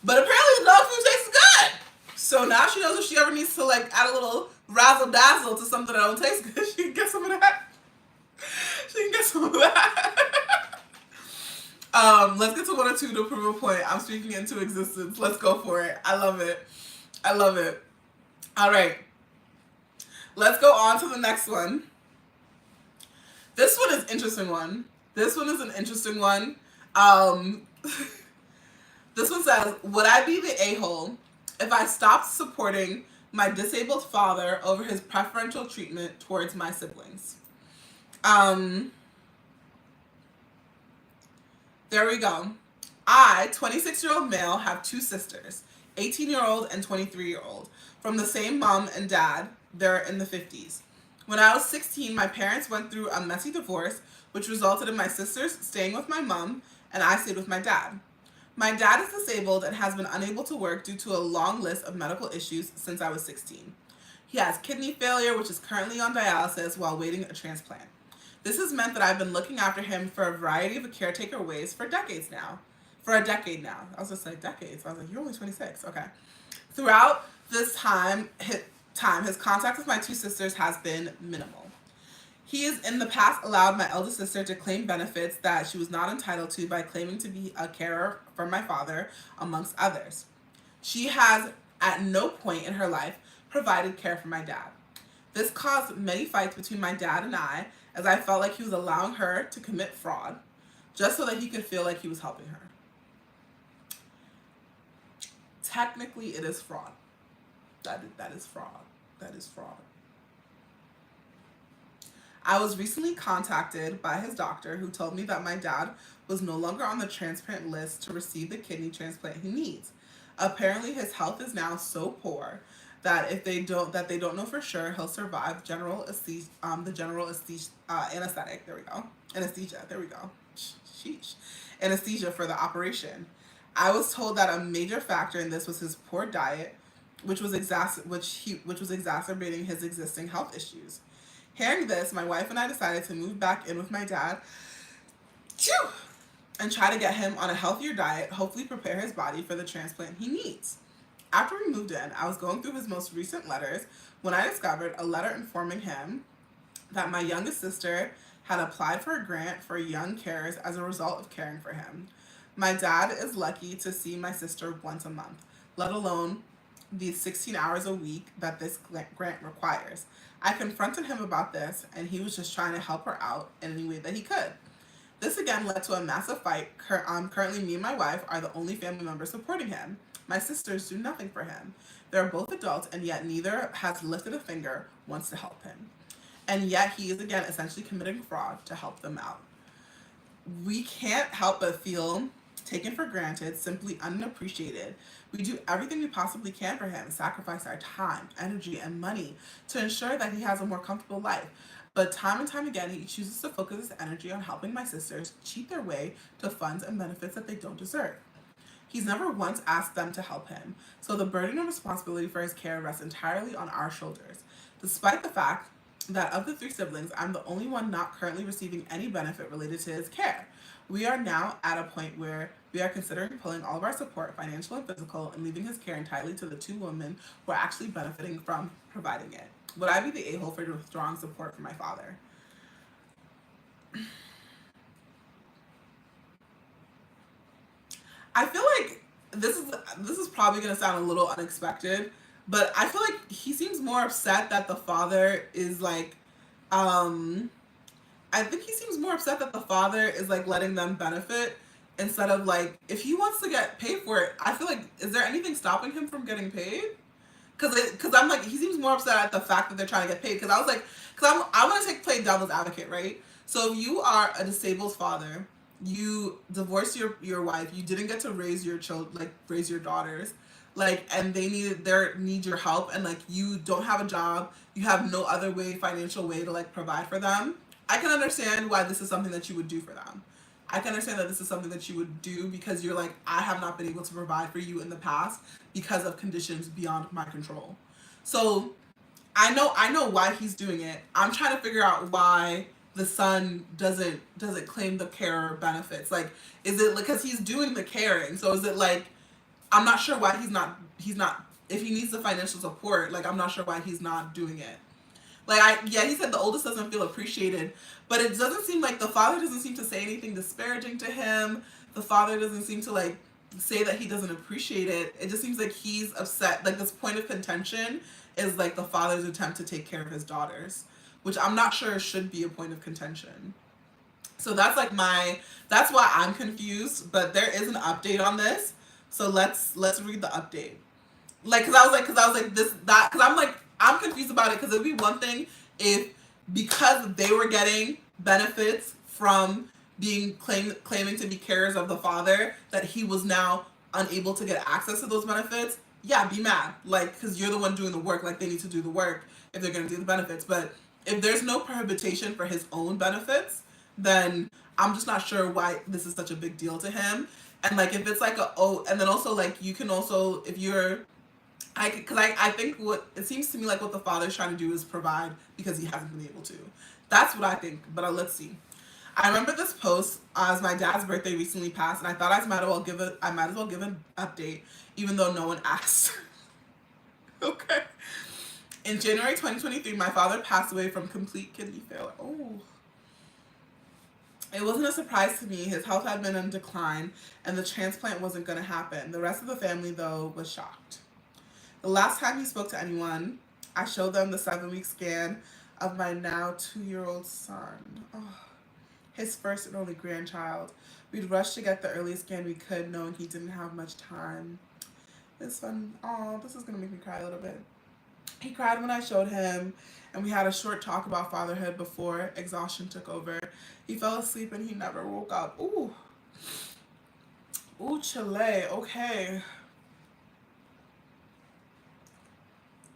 But apparently the dog food tastes good. So now she knows if she ever needs to like add a little razzle dazzle to something that don't taste good, she can get some of that. Let's get to 102 to prove a point. I'm speaking into existence. Let's go for it. I love it. All right. Let's go on to the next one. This one is an interesting one. This one says, would I be the a-hole if I stopped supporting my disabled father over his preferential treatment towards my siblings? There we go. I, 26-year-old male, have two sisters, 18-year-old and 23-year-old, from the same mom and dad. They're in the 50s. When I was 16, my parents went through a messy divorce, which resulted in my sisters staying with my mom, and I stayed with my dad. My dad is disabled and has been unable to work due to a long list of medical issues since I was 16. He has kidney failure, which is currently on dialysis while waiting a transplant. This has meant that I've been looking after him for a variety of caretaker ways for a decade now. I was just like, decades. I was like, you're only 26. Okay. Throughout this time, his contact with my two sisters has been minimal. He has in the past allowed my eldest sister to claim benefits that she was not entitled to by claiming to be a carer for my father, amongst others. She has, at no point in her life, provided care for my dad. This caused many fights between my dad and I, as I felt like he was allowing her to commit fraud, just so that he could feel like he was helping her. Technically, it is fraud. That is fraud. That is fraud. I was recently contacted by his doctor who told me that my dad was no longer on the transplant list to receive the kidney transplant he needs. Apparently his health is now so poor that they don't know for sure he'll survive anesthesia. Anesthetic. There we go. Anesthesia. There we go. Sheesh. Anesthesia for the operation. I was told that a major factor in this was his poor diet, which was exacerbating his existing health issues. Hearing this, my wife and I decided to move back in with my dad and try to get him on a healthier diet, hopefully prepare his body for the transplant he needs. After we moved in, I was going through his most recent letters when I discovered a letter informing him that my youngest sister had applied for a grant for young carers as a result of caring for him. My dad is lucky to see my sister once a month, let alone the 16 hours a week that this grant requires. I confronted him about this, and he was just trying to help her out in any way that he could. This again led to a massive fight. Currently, me and my wife are the only family members supporting him. My sisters do nothing for him. They're both adults, and yet neither has lifted a finger once to help him. And yet he is again essentially committing fraud to help them out. We can't help but feel taken for granted, simply unappreciated. We do everything we possibly can for him, sacrifice our time, energy, and money to ensure that he has a more comfortable life. But time and time again, he chooses to focus his energy on helping my sisters cheat their way to funds and benefits that they don't deserve. He's never once asked them to help him, so the burden and responsibility for his care rests entirely on our shoulders. Despite the fact that of the 3 siblings, I'm the only one not currently receiving any benefit related to his care. We are now at a point where we are considering pulling all of our support, financial and physical, and leaving his care entirely to the 2 women who are actually benefiting from providing it. Would I be the a-hole for withdrawing support from my father? I feel like this is probably gonna sound a little unexpected, but I feel like he seems more upset that the father is like, I think he seems more upset that the father is like letting them benefit instead of like if he wants to get paid for it. I feel like is there anything stopping him from getting paid? Because I'm like he seems more upset at the fact that they're trying to get paid. Because I was like, I want to play devil's advocate, right? So if you are a disabled father, you divorced your wife, you didn't get to raise your child, like raise your daughters, like, and they need your help, and like you don't have a job, you have no other financial way to like provide for them. I can understand why this is something that you would do for them. I can understand that this is something that you would do because you're like, I have not been able to provide for you in the past because of conditions beyond my control. So I know why he's doing it. I'm trying to figure out why the son doesn't claim the care benefits. Like, is it because he's doing the caring? So is it like I'm not sure why he's not if he needs the financial support, like I'm not sure why he's not doing it. Like he said the oldest doesn't feel appreciated, but it doesn't seem like the father doesn't seem to say anything disparaging to him. The father doesn't seem to like say that he doesn't appreciate it. It just seems like he's upset. Like this point of contention is like the father's attempt to take care of his daughters, which I'm not sure should be a point of contention. So that's like that's why I'm confused, but there is an update on this. So let's read the update. Like cuz I was like this that cuz I'm confused about it because it'd be one thing if because they were getting benefits from being claiming to be carers of the father that he was now unable to get access to those benefits. Yeah, be mad. Like because you're the one doing the work. Like they need to do the work if they're going to do the benefits. But if there's no prohibition for his own benefits, then I'm just not sure why this is such a big deal to him. And like if it's like and then also like you can also if you're I think what it seems to me like what the father's trying to do is provide because he hasn't been able to. That's what I think. But let's see. I remember this post as my dad's birthday recently passed, and I thought I might as well give an update, even though no one asked. Okay. In January 2023, my father passed away from complete kidney failure. Oh. It wasn't a surprise to me. His health had been in decline, and the transplant wasn't going to happen. The rest of the family, though, was shocked. The last time he spoke to anyone, I showed them the 7-week scan of my now 2-year-old son. Oh, his first and only grandchild. We'd rushed to get the earliest scan we could, knowing he didn't have much time. This one, oh, this is going to make me cry a little bit. He cried when I showed him, and we had a short talk about fatherhood before exhaustion took over. He fell asleep and he never woke up. Ooh. Ooh, Chile. Okay.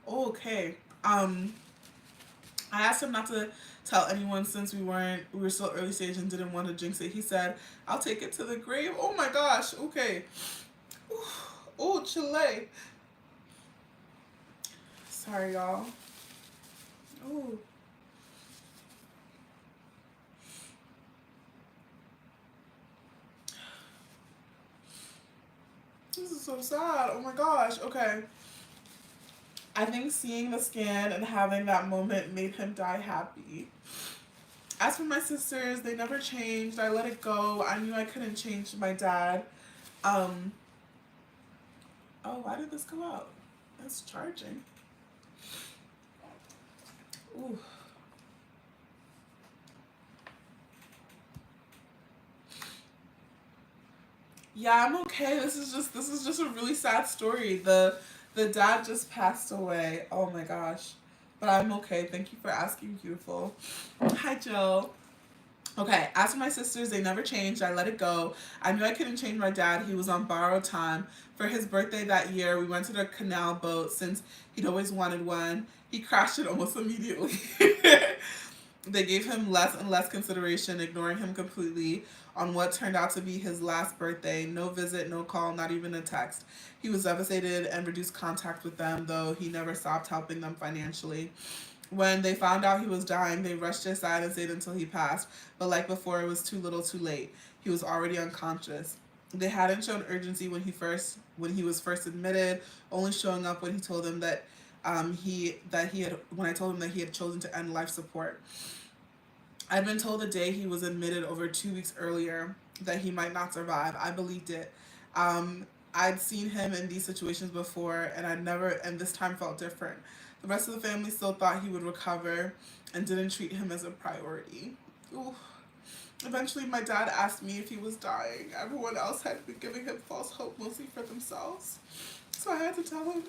Okay. I asked him not to tell anyone since we were still early stage and didn't want to jinx it. He said, I'll take it to the grave. Oh my gosh. Okay. Oh, Chile. Sorry, y'all. Oh. This is so sad. Oh my gosh. Okay. I think seeing the scan and having that moment made him die happy. As for my sisters, they never changed. I let it go. I knew I couldn't change my dad. Oh, why did this come out? It's charging. Ooh. Yeah, I'm okay. This is just a really sad story. The dad just passed away. Oh my gosh. But I'm okay. Thank you for asking, beautiful. Hi, Jill. Okay, as for my sisters, they never changed. I let it go. I knew I couldn't change my dad. He was on borrowed time. For his birthday that year, we rented a canal boat since he'd always wanted one. He crashed it almost immediately. They gave him less and less consideration, ignoring him completely on what turned out to be his last birthday. No visit, no call, not even a text. He was devastated and reduced contact with them, though he never stopped helping them financially. When they found out he was dying, they rushed his side and stayed until he passed. But like before, it was too little, too late. He was already unconscious. They hadn't shown urgency when he was first admitted, only showing up when he told them that he had when I told him that he had chosen to end life support. I'd been told the day he was admitted over 2 weeks earlier that he might not survive. I believed it. I'd seen him in these situations before, and and this time felt different. The rest of the family still thought he would recover and didn't treat him as a priority. Ooh. Eventually, my dad asked me if he was dying. Everyone else had been giving him false hope, mostly for themselves. So I had to tell him.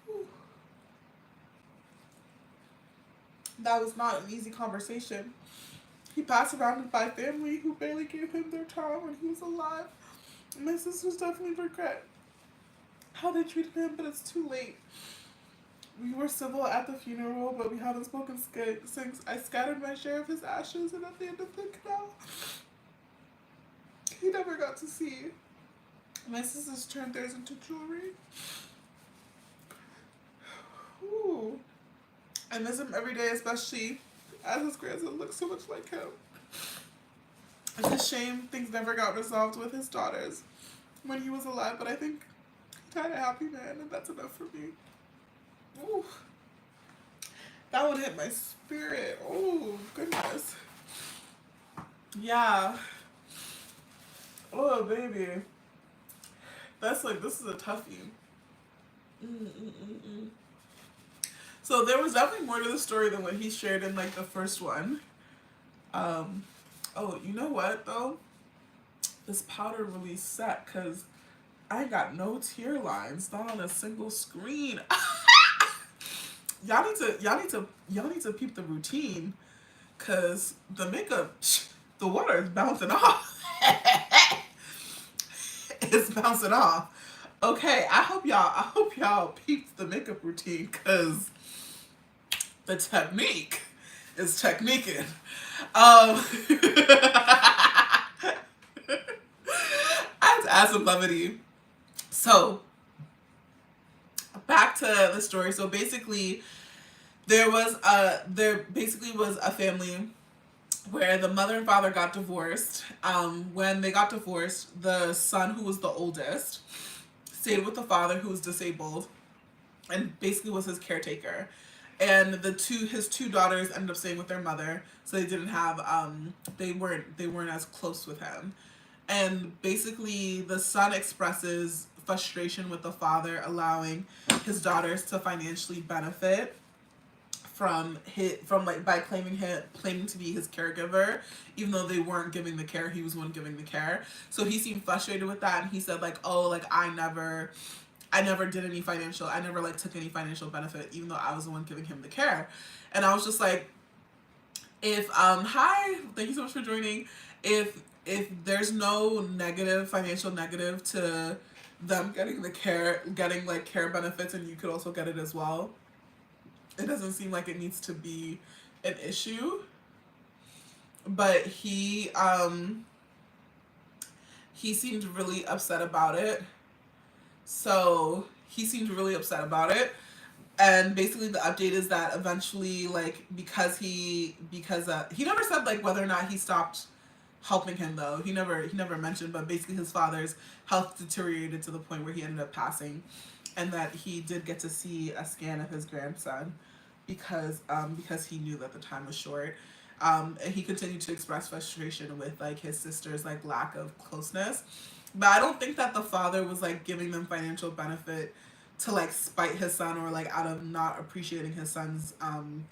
Ooh. That was not an easy conversation. He passed surrounded by family who barely gave him their time when he was alive. My sisters definitely regret how they treated him, but it's too late. We were civil at the funeral, but we haven't spoken since. I scattered my share of his ashes, and at the end of the canal, he never got to see. My sisters turned theirs into jewelry. Ooh. I miss him every day, especially as his grandson looks so much like him. It's a shame things never got resolved with his daughters when he was alive, but I think he died a happy man, and that's enough for me. Ooh. That would hit my spirit. Oh, goodness. Yeah. Oh, baby. This is a toughie. Mm-mm-mm-mm. So there was definitely more to the story than what he shared in like the first one. Um, oh, you know what though? This powder really set because I ain't got no tear lines, not on a single screen. Y'all need to peep the routine, cause the makeup, the water is bouncing off. It's bouncing off. Okay, I hope y'all peeped the makeup routine, cause the technique is techniquing. I have to add some levity. So back to the story. So basically, there basically was a family where the mother and father got divorced. When they got divorced, the son, who was the oldest, stayed with the father, who was disabled, and basically was his caretaker. And his two daughters ended up staying with their mother, so they didn't have they weren't as close with him. And basically, the son expresses frustration with the father allowing his daughters to financially benefit from like by claiming to be his caregiver, even though they weren't giving the care. He was the one giving the care. So he seemed frustrated with that, and he said like, oh, like I never did any financial, I never like took any financial benefit, even though I was the one giving him the care. And I was just like, if hi, thank you so much for joining. If there's no financial negative to them getting the care, getting like care benefits, and you could also get it as well, it doesn't seem like it needs to be an issue. But he seemed really upset about it. So he seemed really upset about it. And basically the update is that eventually, like, because he never said like whether or not he stopped helping him, though. He never mentioned, but basically his father's health deteriorated to the point where he ended up passing, and that he did get to see a scan of his grandson because he knew that the time was short. And he continued to express frustration with like his sister's like lack of closeness. But I don't think that the father was like giving them financial benefit to like spite his son or like out of not appreciating his son's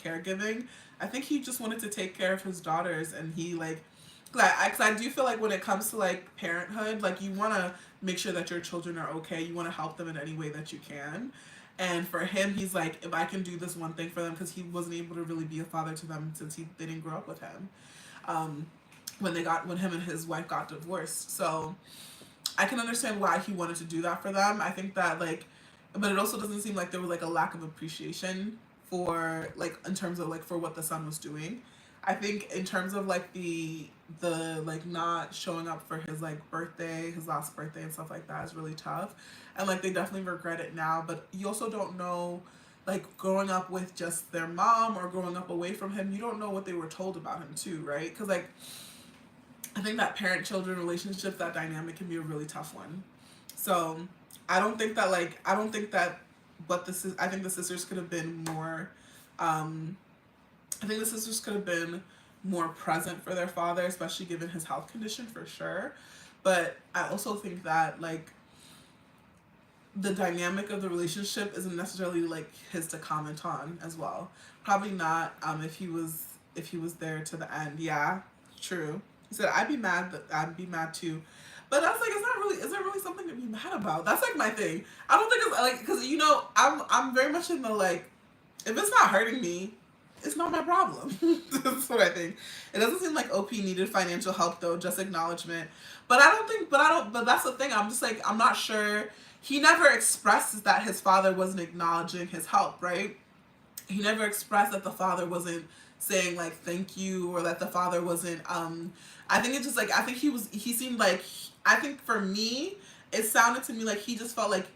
caregiving. I think he just wanted to take care of his daughters, and he like, cause I do feel like when it comes to like parenthood, like you want to make sure that your children are okay. You want to help them in any way that you can. And for him, he's like, if I can do this one thing for them, because he wasn't able to really be a father to them since they didn't grow up with him. When him and his wife got divorced, so I can understand why he wanted to do that for them. I think that like, but it also doesn't seem like there was like a lack of appreciation for like in terms of like for what the son was doing. I think in terms of like the like not showing up for his like birthday, his last birthday and stuff like that is really tough. And like they definitely regret it now, but you also don't know like growing up with just their mom or growing up away from him, you don't know what they were told about him too, right? Cuz like I think that parent-children relationship, that dynamic can be a really tough one. So I don't think that what this is. I think the sisters could have been more. I think the sisters could have been more present for their father, especially given his health condition for sure. But I also think that like the dynamic of the relationship isn't necessarily like his to comment on as well. Probably not if he was there to the end. Yeah, true. He said I'd be mad that I'd be mad too. But that's like it's not really is there really something to be mad about? That's like my thing. I don't think it's like because you know I'm very much in the like if it's not hurting me, it's not my problem. That's what I think. It doesn't seem like OP needed financial help though, just acknowledgement. But that's the thing. I'm just like I'm not sure. He never expresses that his father wasn't acknowledging his help, right? He never expressed that the father wasn't saying like thank you or that the father wasn't I think it's just like I think he seemed like I think for me it sounded to me like he just felt like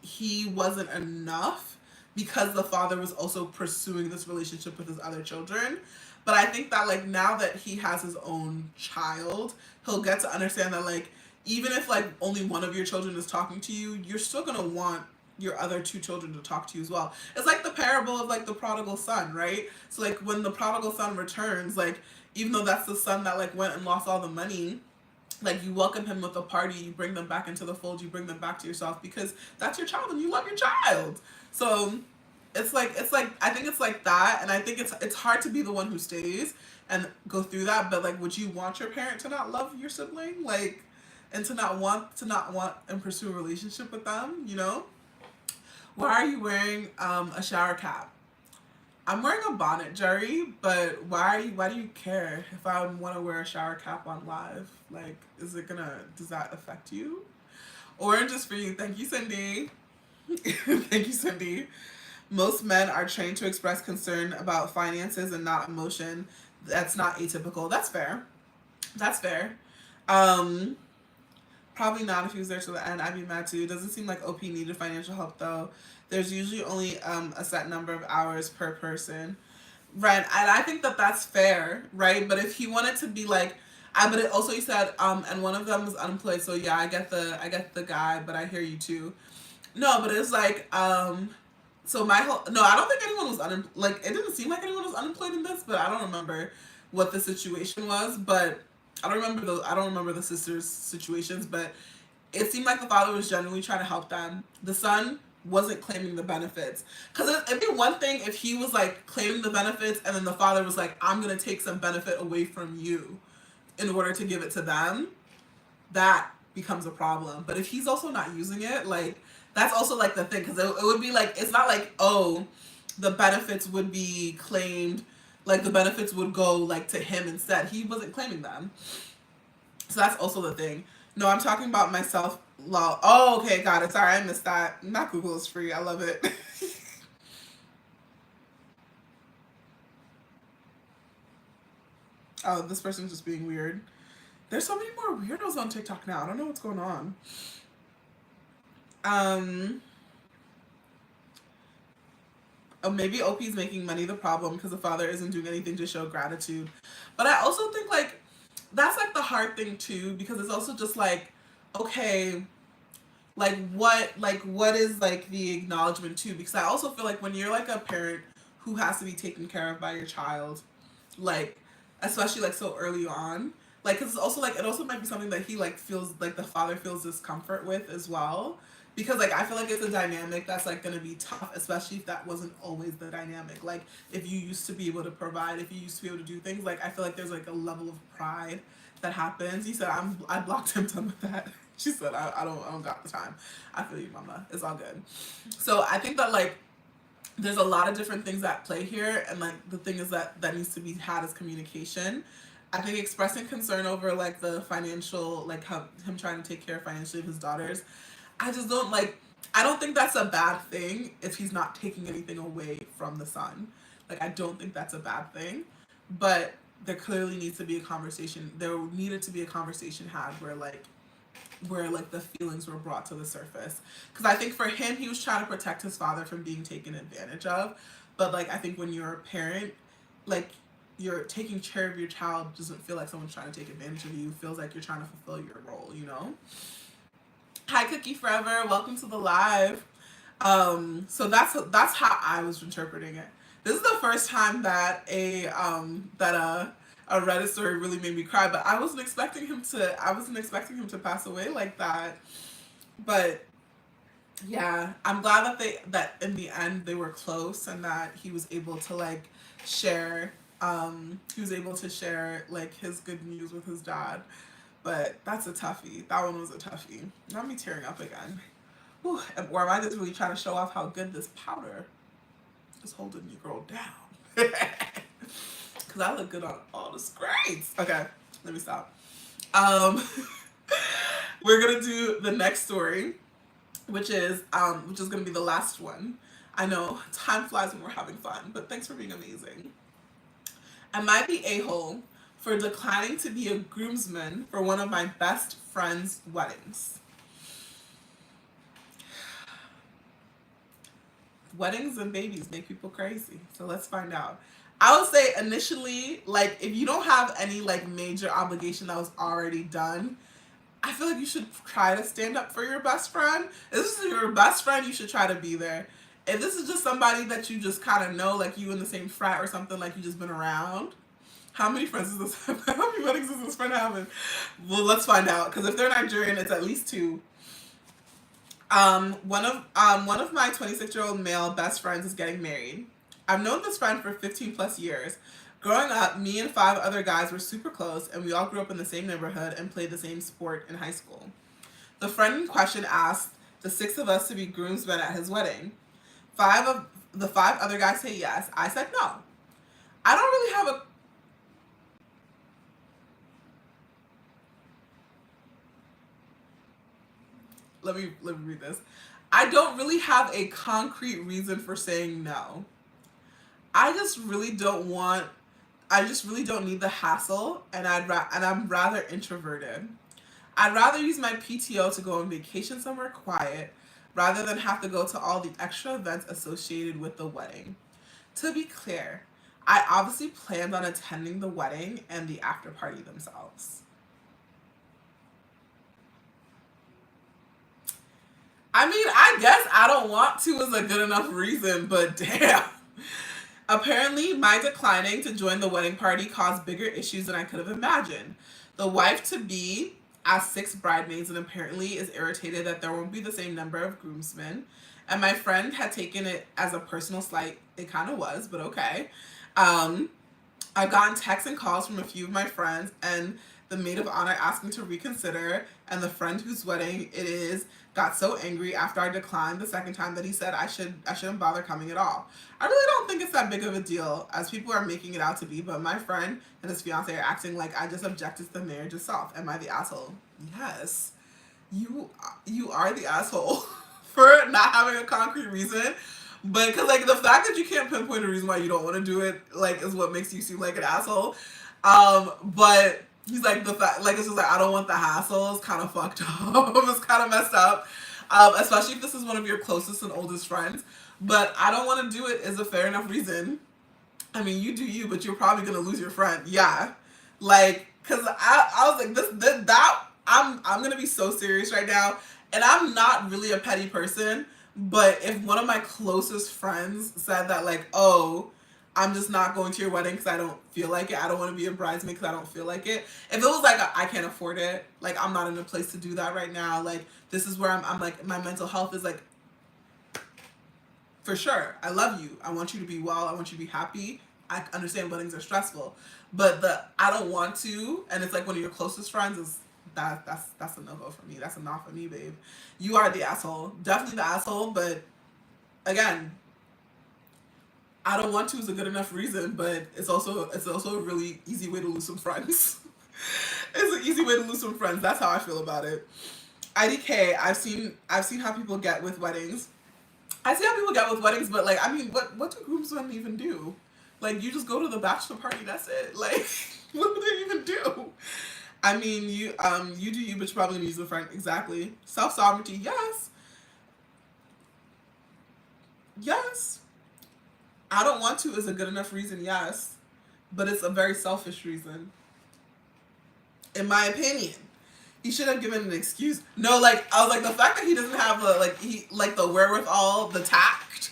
he wasn't enough because the father was also pursuing this relationship with his other children. But I think that like now that he has his own child, he'll get to understand that like even if like only one of your children is talking to you, you're still gonna want your other two children to talk to you as well. It's like the parable of like the prodigal son, right? So like when the prodigal son returns, like even though that's the son that like went and lost all the money, like you welcome him with a party, you bring them back into the fold, you bring them back to yourself because that's your child and you love your child. So it's like I think it's like that, and I think it's hard to be the one who stays and go through that. But like, would you want your parent to not love your sibling, like, and to not want and pursue a relationship with them? You know, why are you wearing a shower cap? I'm wearing a bonnet, Jerry, but why do you care if I want to wear a shower cap on live? Like, does that affect you? Orange is for you. Thank you, Cindy. Thank you, Cindy. Most men are trained to express concern about finances and not emotion. That's not atypical. That's fair. That's fair. Um, Probably not if he was there to the end. I'd be mad too. It doesn't seem like OP needed financial help though. There's usually only a set number of hours per person. Right, and I think that that's fair, right? But if he wanted to be like, but it also you said, and one of them was unemployed, so yeah, I get the guy, but I hear you too. No, but it's like, so my whole no, I don't think anyone was like it didn't seem like anyone was unemployed in this, but I don't remember what the situation was, but I don't remember the sisters' situations, but it seemed like the father was genuinely trying to help them. The son wasn't claiming the benefits. Because it'd be one thing if he was like claiming the benefits and then the father was like, I'm going to take some benefit away from you in order to give it to them. That becomes a problem. But if he's also not using it, like, that's also like the thing. Because it would be like, it's not like, oh, the benefits would be claimed, like the benefits would go like to him instead. He wasn't claiming them. So that's also the thing. No, I'm talking about myself. Law. Oh, okay, got it. Sorry, I missed that. Not Google is free. I love it. Oh, this person's just being weird. There's so many more weirdos on TikTok now. I don't know what's going on. Um, oh, maybe OP's making money the problem because the father isn't doing anything to show gratitude. But I also think like that's like the hard thing too because it's also just like okay, what is like the acknowledgement too, because I also feel like when you're like a parent who has to be taken care of by your child, like especially like so early on, like because it's also like it also might be something that he like feels like the father feels discomfort with as well, because like I feel like it's a dynamic that's like gonna be tough, especially if that wasn't always the dynamic. Like if you used to be able to provide, if you used to be able to do things, like I feel like there's like a level of pride that happens. He said I blocked him done with that. She said I don't got the time. I feel you, mama. It's all good. So I think that like there's a lot of different things at play here, and like the thing is that needs to be had is communication. I think expressing concern over like the financial, like how him trying to take care financially of his daughters, I just don't like. I don't think that's a bad thing if he's not taking anything away from the son. Like I don't think that's a bad thing, but there clearly needs to be a conversation. There needed to be a conversation had where like the feelings were brought to the surface, because I think for him he was trying to protect his father from being taken advantage of, but like I think when you're a parent, like you're taking care of your child doesn't feel like someone's trying to take advantage of you. It feels like you're trying to fulfill your role, you know. Hi Cookie Forever, welcome to the live. So that's how I was interpreting it. This is the first time that a Reddit story really made me cry, but I wasn't expecting him to pass away like that. But yeah, I'm glad that in the end they were close, and that he was able to like share like his good news with his dad. But that's a toughie. That one was a toughie. Not me tearing up again. Whew. Or am I just really trying to show off how good this powder is holding your girl down? Because I look good on all the screens. Okay, let me stop. We're going to do the next story, which is going to be the last one. I know, time flies when we're having fun, but thanks for being amazing. Am I the a-hole for declining to be a groomsman for one of my best friend's weddings? Weddings and babies make people crazy, so let's find out. I would say initially, like, if you don't have any like major obligation that was already done, I feel like you should try to stand up for your best friend. If this is your best friend, you should try to be there. If this is just somebody that you just kind of know, like you in the same frat or something, like you just been around, how many friends is this? How many weddings is this friend having? Well, let's find out. Because if they're Nigerian, it's at least 2. One of my 26-year-old male best friends is getting married. I've known this friend for 15 plus years. Growing up, me and 5 other guys were super close, and we all grew up in the same neighborhood and played the same sport in high school. The friend in question asked the 6 of us to be groomsmen at his wedding. 5 of the 5 other guys say yes. I said no. I don't really have a let me read this. I don't really have a concrete reason for saying no. I just really don't need the hassle, and I'm rather introverted. I'd rather use my PTO to go on vacation somewhere quiet rather than have to go to all the extra events associated with the wedding. To be clear, I obviously planned on attending the wedding and the after party themselves. I mean, I guess I don't want to is a good enough reason, but damn. Apparently, my declining to join the wedding party caused bigger issues than I could have imagined. The wife-to-be asked 6 bridesmaids and apparently is irritated that there won't be the same number of groomsmen. And my friend had taken it as a personal slight. It kind of was, but okay. I've gotten texts and calls from a few of my friends, and the maid of honor asked me to reconsider, and the friend whose wedding it is got so angry after I declined the second time that he said I shouldn't bother coming at all. I really don't think it's that big of a deal as people are making it out to be, but my friend and his fiance are acting like I just objected to the marriage itself. Am I the asshole? Yes. You are the asshole for not having a concrete reason. But because like the fact that you can't pinpoint a reason why you don't want to do it like is what makes you seem like an asshole. But he's like the fact like it's just like I don't want the hassle is kind of fucked up. It's kind of messed up. Especially if this is one of your closest and oldest friends. But I don't want to do it is a fair enough reason. I mean, you do you, but you're probably gonna lose your friend. Yeah, like because I was like I'm gonna be so serious right now, and I'm not really a petty person. But if one of my closest friends said that, like, oh, I'm just not going to your wedding because I don't feel like it. I don't want to be a bridesmaid because I don't feel like it. If it was like I can't afford it, like I'm not in a place to do that right now. Like this is where I'm like my mental health is like, for sure. I love you. I want you to be well. I want you to be happy. I understand weddings are stressful, but the I don't want to, and it's like one of your closest friends is that's a no go for me. That's a not for me, babe. You are the asshole. Definitely the asshole, but again, I don't want to is a good enough reason, but it's also a really easy way to lose some friends. It's an easy way to lose some friends. That's how I feel about it. IDK, I've seen how people get with weddings. I see how people get with weddings, but like I mean, what do groomsmen even do? Like you just go to the bachelor party, that's it. Like what do they even do? I mean, you do you, but you're probably gonna use a friend. Exactly. Self sovereignty, yes, yes. I don't want to is a good enough reason, yes, but it's a very selfish reason, in my opinion. He should have given an excuse. No, like I was like the fact that he doesn't have the the wherewithal, the tact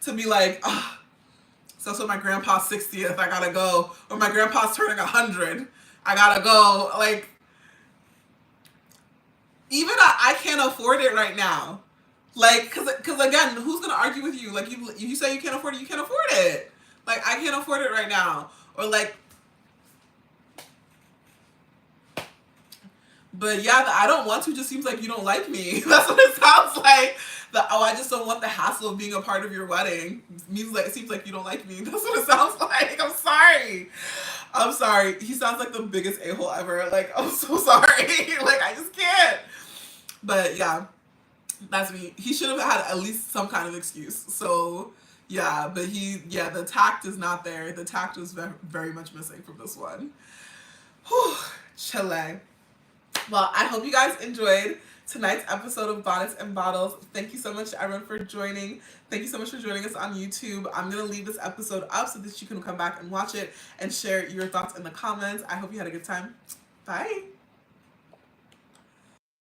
to be like, oh, so my grandpa's 60th, I gotta go, or my grandpa's turning 100, I gotta go. Like even I can't afford it right now. Like, cause again, who's gonna argue with you? Like you say you can't afford it, you can't afford it. Like I can't afford it right now, or like. But yeah, the I don't want to just seems like you don't like me. That's what it sounds like. The oh, I just don't want the hassle of being a part of your wedding. Means like it seems like you don't like me. That's what it sounds like. I'm sorry. I'm sorry. He sounds like the biggest a-hole ever. Like, I'm so sorry. Like I just can't. But yeah, that's me. He should have had at least some kind of excuse. So yeah, but the tact is not there. The tact was very, very much missing from this one. Whew, Chile. Well, I hope you guys enjoyed tonight's episode of Bonnets and Bottles. Thank you so much, everyone, for joining. Thank you so much for joining us on YouTube. I'm going to leave this episode up so that you can come back and watch it and share your thoughts in the comments. I hope you had a good time. Bye.